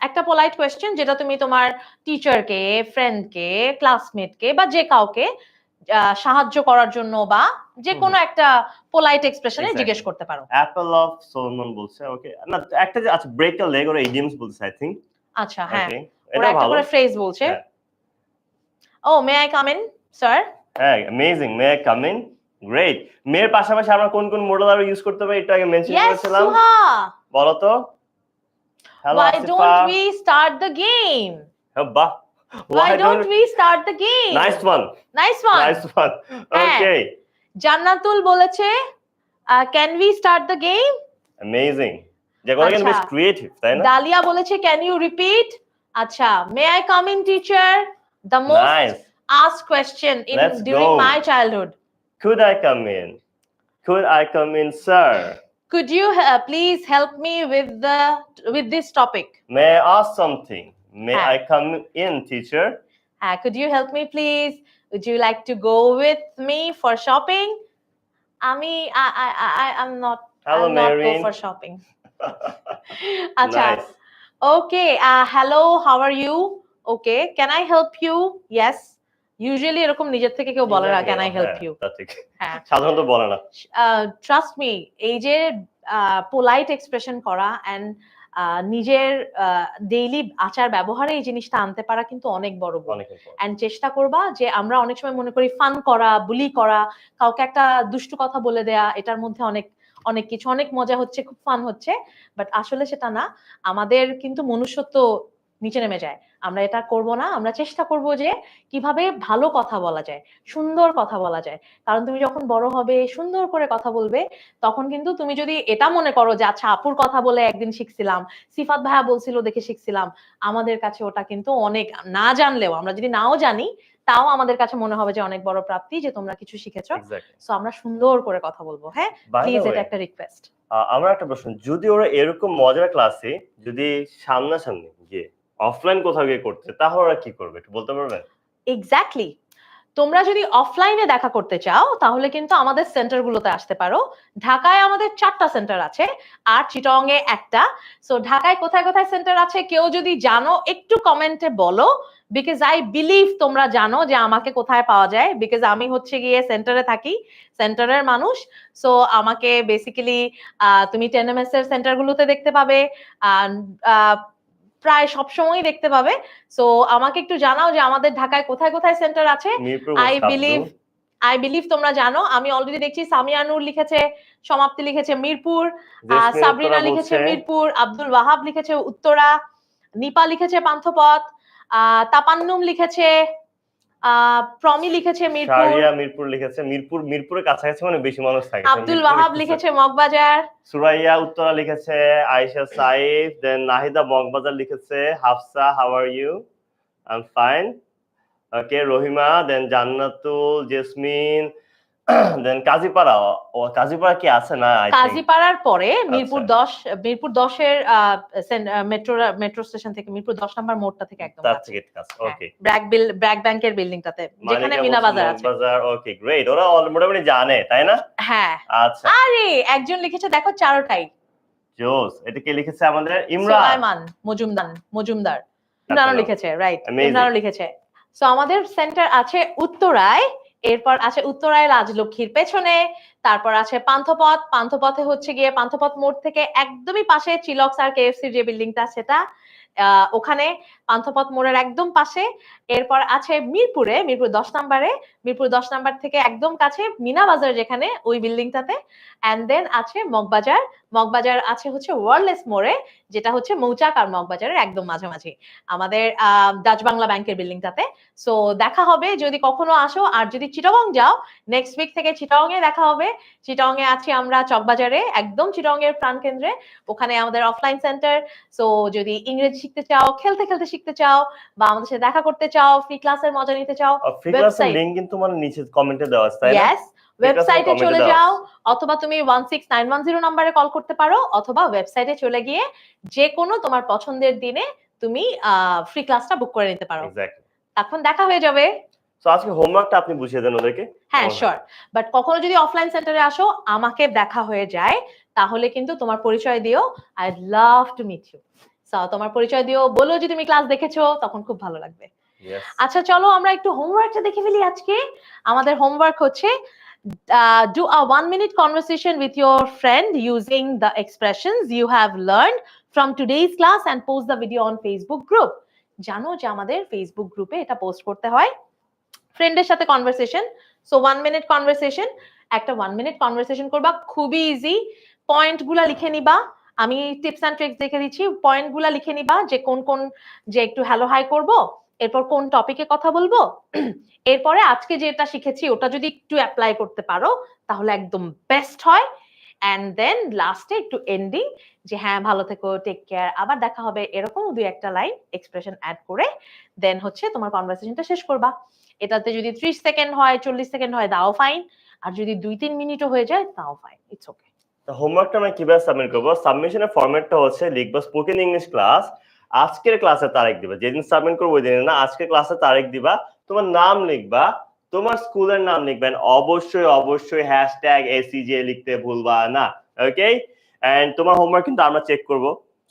একটা পোলাইট কোয়েশ্চেন যেটা তুমি তোমার টিচারকে, ফ্রেন্ডকে, ক্লাসমেটকে বা যে কাউকে সাহায্য করার জন্য বা যে কোনো একটা পোলাইট এক্সপ্রেশনে জিজ্ঞেস করতে পারো। অ্যাপল অফ সোলমন বলছে, ওকে না একটা যে আচ্ছা break a leg or idioms বলছে আই থিংক। আচ্ছা হ্যাঁ, ওরা এটা একটা ভালো করে ফ্রেজ বলছে। Oh may I come in sir. হ্যাঁ, amazing, may I come in, great. মেয়ের পাশাপাশি আমরা কোন কোন মডেল আরো ইউজ করতে পারি একটু আগে মেনশন করেছিলাম, বলো তো। Hello Why Asifa, don't we start the game? বাহ, Why don't we start the game? Nice one. Nice one. Nice one. Okay. জান্নাতুল বলেছে can we start the game? Amazing. যেগুলো কিন্তু বেশ ক্রিয়েটিভ, তাই না? ডালিয়া বলেছে can you repeat? আচ্ছা, may I come in teacher? The most asked question during my childhood. Could I come in? Could I come in, sir? Could you please help me with this topic? May I ask something? May I come in, teacher? Could you help me please? Would you like to go with me for shopping? I'm not. Hello, I'll not go for shopping. Acha. Nice. Okay. Hello. How are you? Okay. Can I help you? Yes. Usually এরকম নিজের থেকে কেউ বলে না can I help you? হ্যাঁ, সাধারণত বলে না। Trust me, এই যে পোলাইট এক্সপ্রেশন করা এন্ড নিজের ডেইলি আচার ব্যবহারে এই জিনিসটা আনতে পারা কিন্তু অনেক বড় গুণ। এন্ড চেষ্টা করবা যে আমরা অনেক সময় মনে করি ফান করা, বুলি করা, কাউকে একটা দুষ্টু কথা বলে দেয়া, এটার মধ্যে অনেক অনেক কিছু, অনেক মজা হচ্ছে, খুব ফান হচ্ছে, বাট আসলে সেটা না। আমাদের কিন্তু মনুষ্যত্ব নিচে নেমে যায়। আমরা এটা করব না, আমরা চেষ্টা করব যে কিভাবে ভালো কথা বলা যায়, সুন্দর কথা বলা যায়। কারণ তুমি যখন বড় হবে, সুন্দর করে কথা বলবে, তখন কিন্তু তুমি যদি এটা মনে করো যে আচ্ছা আপুর কথা বলে একদিন শিখছিলাম, সিফাত ভাইয়া বলছিল দেখে শিখছিলাম, আমাদের কাছে ওটা কিন্তু অনেক, না জানলেও, আমরা যদি নাও জানি তাও আমাদের কাছে মনে হবে যে অনেক বড় প্রাপ্তি যে তোমরা কিছু শিখেছো। সো আমরা সুন্দর করে কথা বলবো। হ্যাঁ, প্লিজ, এটা একটা রিকোয়েস্ট। আমার একটা প্রশ্ন, যদি ওরা এরকম মজার ক্লাসে যদি সামনাসামনি গিয়ে অফলাইন কোথাও গিয়ে করতে, তাহলে ওরা কি করবে একটু বলতে পারবেন? এক্স্যাক্টলি, তোমরা যদি অফলাইনে দেখা করতে চাও তাহলে কিন্তু আমাদের সেন্টারগুলোতে আসতে পারো। ঢাকায় আমাদের 4টা সেন্টার আছে আর চিটং এ একটা। সো ঢাকায় কোথায় কোথায় সেন্টার আছে কেউ যদি জানো একটু কমেন্টে বলো, বিকজ আই বিলিভ তোমরা জানো যে আমাকে কোথায় পাওয়া যায়, বিকজ আমি হচ্ছে গিয়ে সেন্টারে থাকি, সেন্টারের মানুষ। সো আমাকে বেসিক্যালি তুমি 10ms এর সেন্টারগুলোতে দেখতে পাবে, প্রায় সব সময় দেখতে পাবে। সো আমাকে একটু জানাও যে আমাদের ঢাকায় কোথায় কোথায় সেন্টার আছে। আই বিলিভ তোমরা জানো। আমি অলরেডি দেখছি সামিয়া নূর লিখেছে, সমাপ্তি লিখেছে মিরপুর, সাবরিনা লিখেছে মিরপুর, আব্দুল ওয়াহাব লিখেছে উত্তরা, নিপা লিখেছে পান্থপথ, তাপান্নুম লিখেছে, প্রমি লিখেছে মিরপুর, শারিয়া মিরপুর লিখেছে, মিরপুরের কাছাকাছি মানে বেশি মানুষ থাকে। আব্দুল ওয়াহাব লিখেছে মগবাজার, সুরাইয়া উত্তরা লিখেছে, আয়েশা সাইফ, দেন নাহিদা মগবাজার লিখেছে, Hafsa how are you, I am fine, okay, Rahima, then Jannatul, Jesmin, then Kazipara. ও কাজীপাড়া কি আছে না? কাজীপাড়ার পরে মিরপুর 10 এর মেট্রো স্টেশন থেকে, মিরপুর 10 নম্বর মোড়টা থেকে একদম কাছে। ওকে, ব্র্যাক ব্যাংকের বিল্ডিংটাতে, যেখানে মিনা বাজার আছে। ওকে, গ্রেট। ওরা মোটামুটি জানে, তাই না? হ্যাঁ। আচ্ছা, আরে একজন লিখেছে দেখো চারটাই। জোস। এটা কে লিখেছে? আমাদের ইমরান সুলাইমান মজুমদার। ইমরানও লিখেছে, রাইট, Amazing. ইমরানও লিখেছে। সো আমাদের সেন্টার আছে উত্তরায়, এরপর আছে উত্তরায় রাজলক্ষ্মীর পেছনে, তারপর আছে পান্থপথ, পান্থপথে হচ্ছে গিয়ে পান্থপথ মোড় থেকে একদমই পাশে চিলক্স আর কেএফসির যে বিল্ডিংটা সেটা, ওখানে পান্থপথ মোড়ের একদম পাশে। এরপর আছে মিরপুরে, মিরপুর 10 নম্বরে, মিরপুর 10 নাম্বার থেকে একদম কাছে মিনা বাজার যেখানে, ওই বিল্ডিংটাতে। এন্ড দেন আছে মগবাজার, মগবাজার আছে হচ্ছে ওয়ারলেস মোড়ে, যেটা হচ্ছে মৌচাক আর মগবাজারের একদম মাঝামাঝি, আমাদের ডাচ বাংলা ব্যাংকের বিল্ডিংটাতে। সো দেখা হবে যদি কখনো আসো, আর যদি চিটাগং যাও নেক্সট উইক থেকে চিটাগং এ দেখা হবে। চিটাগং এ আছি আমরা চকবাজারে, একদম চিটাগং এর প্রাণকেন্দ্রে, ওখানে আমাদের অফলাইন সেন্টার। সো যদি ইংরেজি শিখতে চাও, খেলতে খেলতে শিখতে চাও, বা আমাদের সাথে দেখা করতে চাও, ফ্রি ক্লাসের মজা নিতে চাও, ফ্রি ক্লাসের লিংক কিন্তু মানে নিচে কমেন্টে দেওয়া আছে, তাই না? ইয়েস, ওয়েবসাইটে চলে যাও, অথবা তুমি 16910 নম্বরে কল করতে পারো, অথবা ওয়েবসাইটে চলে গিয়ে যে কোনো তোমার পছন্দের দিনে তুমি ফ্রি ক্লাসটা বুক করে নিতে পারো। এখন দেখা হয়ে যাবে। সো আজকে হোমওয়ার্কটা আপনি বুঝিয়ে দেন ওদেরকে। হ্যাঁ শিওর, বাট কখনো যদি অফলাইন সেন্টারে আসো আমাকে দেখা হয়ে যায়, তাহলে কিন্তু তোমার পরিচয় দিও, I love to meet you. So তোমার পরিচয় দিও, বলো যে তুমি ক্লাস দেখেছো, তখন খুব ভালো লাগবে। আচ্ছা চলো আমরা একটু হোমওয়ার্কটা দেখে ফেলি আজকে। আমাদের হোমওয়ার্ক হচ্ছে do a 1-minute conversation with your friend using the expressions you have learned from today's class and post the video on Facebook group. জানো যে আমাদের ফেসবুক গ্রুপে এটা পোস্ট করতে হয়, ফ্রেন্ডের সাথে কনভারসেশন। সো 1-minute কনভারসেশন, একটা 1-minute কনভারসেশন করবা, খুবই ইজি। পয়েন্ট গুলা লিখে নিবা, আমি টিপস এন্ড ট্রিক্স দেখে দিচ্ছি, পয়েন্ট গুলা লিখে নিবা যে কোন কোন, যে একটু হ্যালো হাই করবো, এরপর কোন টপিকে কথা বলবো, এরপরে আজকে যেটা শিখেছি ওটা যদি একটু অ্যাপ্লাই করতে পারো তাহলে একদম বেস্ট হয়। এন্ড দেন লাস্টে একটু এন্ডিং, যে হ্যাঁ ভালো থেকো, টেক কেয়ার, আবার দেখা হবে, এরকম দুই একটা লাইন এক্সপ্রেশন অ্যাড করে দেন হচ্ছে তোমার কনভারসেশনটা শেষ করবা। এটাতে যদি 30 সেকেন্ড হয়, 40 সেকেন্ড হয়, তাও ফাইন, আর যদি 2-3 মিনিটও হয়ে যায় তাও ফাইন, ইটস ওকে। তো হোমওয়ার্কটা আমরা কিভাবে সাবমিট করব? সাবমিশনের ফরম্যাটটা হচ্ছে লিখবা স্পোকেন ইংলিশ ক্লাস, আজকের ক্লাসের তারিখ দিবা, যেদিন সাবমিট করবো ওই দিন না, আজকের ক্লাসের তারিখ দিবা, তোমার নাম লিখবা, তোমার স্কুলের নাম লিখবেন, অবশ্যই অবশ্যই হ্যাশট্যাগ এসিজে লিখতে ভুলবা না, ওকে? এন্ড তোমার হোমওয়ার্ক কিন্তু আমরা চেক করব।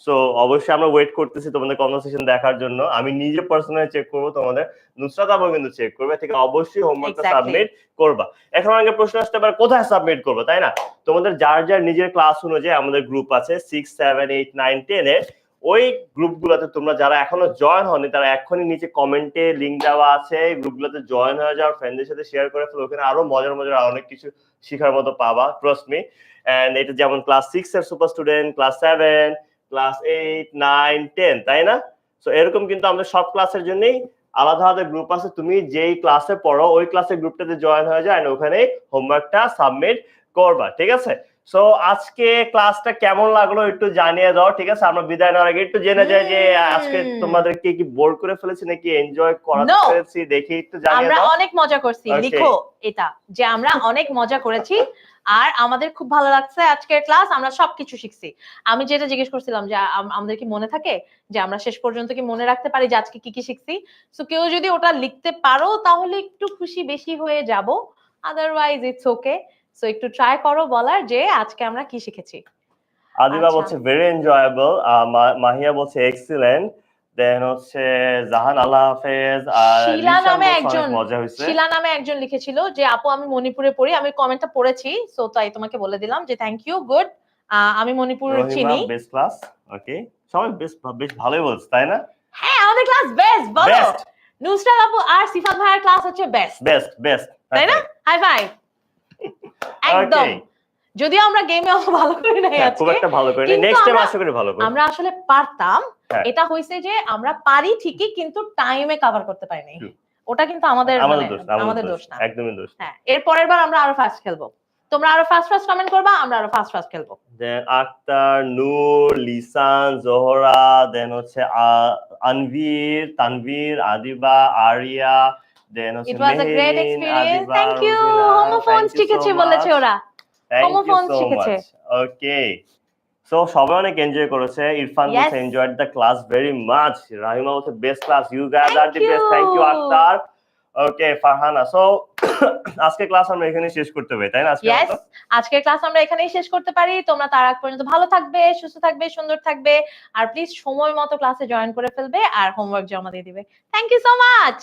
সো অবশ্যই আমরা ওয়েট করতেছি তোমাদের কনভারসেশন দেখার জন্য, আমি নিজে পার্সোনালি চেক করব, তোমাদের নুসরাত আপু কিন্তু চেক করবে, ঠিক আছে? অবশ্যই হোমওয়ার্কটা সাবমিট করবা। এখন আগে প্রশ্ন আসতে পারে কোথায় সাবমিট করবো, তাই না? তোমাদের যার যার নিজের ক্লাস অনুযায়ী আমাদের গ্রুপ আছে 6, 7, 8, 9, 10 এর, ওই গ্রুপগুলোতে তোমরা যারা এখনো জয়েন হয়নি তারা এখনই নিচে কমেন্টে লিংক দেওয়া আছে, গ্রুপগুলোতে জয়েন হয়ে যাও, ফ্রেন্ডদের সাথে শেয়ার করে ফেলো, ওখানে আরো মজার মজার অনেক কিছু শেখার মতো পাবা, ট্রাস্ট মি। এন্ড এটা যেমন ক্লাস 6 এর সুপার স্টুডেন্ট, ক্লাস 7, ক্লাস 8, 9, 10, তাই না? সো এরকম কিন্তু আমাদের সব ক্লাসের জন্যই আলাদা আলাদা গ্রুপ আছে, তুমি যেই ক্লাসে পড়ো ওই ক্লাসের গ্রুপটাতে জয়েন হয়ে যায়, ওখানে হোমওয়ার্কটা সাবমিট করবা, ঠিক আছে? সো আজকে ক্লাসটা কেমন লাগলো একটু জানিয়ে দাও, ঠিক আছে? আমরা বিদায় নেওয়ার আগে একটু জেনে যাই যে আজকে তোমাদেরকে কি বোর করে ফেলেছি নাকি এনজয় করাতে পেরেছি, দেখি একটু জানিয়ে দাও। আমরা অনেক মজা করছি, লিখো এটা যে আমরা অনেক মজা করেছি আর আমাদের খুব ভালো লাগছে আজকের ক্লাস, আমরা সবকিছু শিখছি। আমি যেটা জিজ্ঞেস করছিলাম যে আমাদের কি মনে থাকে, যে আমরা শেষ পর্যন্ত কি মনে রাখতে পারি যে আজকে কি কি শিখছি? সো কেউ যদি ওটা লিখতে পারো তাহলে একটু খুশি বেশি হয়ে যাব, আদারওয়াইজ ইটস ওকে। সো একটু ট্রাই করো বলার যে আজকে আমরা কি শিখেছি। আদিবা বলছে ভেরি এনজয়েবল, মাহিয়া বলছে এক্সিলেন্ট, দেন হচ্ছে জাহান আল্লাহ হাফেজ, আর শিলা নামে একজন, মজা হয়েছে, শিলা নামে একজন লিখেছিল যে আপু আমি মণিপুরে পড়ি, আমি কমেন্টটা পড়েছি, সো তাই তোমাকে বলে দিলাম যে থ্যাংক ইউ, গুড, আমি মণিপুর চিনি, বেস্ট ক্লাস, ওকে, সবাই বেশ ভালোই বলছে, তাই না? হ্যাঁ আমাদের ক্লাস বেস্ট, বলো নুসরাত আপু আর সিফাত ভাইয়ের ক্লাস হচ্ছে বেস্ট, বেস্ট, তাই না? হাই ফাইভ, একদম। যদিও আমরা গেমে অত ভালো করি নাই আজকে, খুব একটা ভালো করি নাই, নেক্সট টাইম আশা করি ভালো করব। আমরা আসলে পারতাম, এটা হইছে যে আমরা পারি ঠিকই কিন্তু টাইমে কভার করতে পারি নাই, ওটা কিন্তু আমাদের দোষ না, একদমই দোষ। হ্যাঁ, এর পরের বার আমরা আরো ফাস্ট খেলবো, তোমরা আরো ফাস্ট কমেন্ট করবা, আমরা আরো ফাস্ট খেলবো। দেন আক্তার, নূর, লিসান, জোহরা, দেন হচ্ছে আনভীর, তানভীর, আদিবা, আরিয়া, দেন হচ্ছে it was a great experience, thank you. Homophones শিখেছে বলেছে ওরা, হোমোফোনস শিখেছে, ওকে। সো সবাই অনেক এনজয় করেছে, ইরফান বলছে enjoyed the class very much, Rahima বলছে best class, you guys are the best, thank you Akter, okay. Farhana, so আজকে ক্লাস আমরা এখানে শেষ করতে পারি, তাই না? আজকে ইয়েস, আজকের ক্লাস আমরা এখানেই শেষ করতে পারি। তোমরা তার আগ পর্যন্ত ভালো থাকবে, সুস্থ থাকবে, সুন্দর থাকবে, আর প্লিজ সময় মতো ক্লাসে জয়েন করে ফেলবে আর হোমওয়ার্ক জমা দিয়ে দিবে। Thank you so much.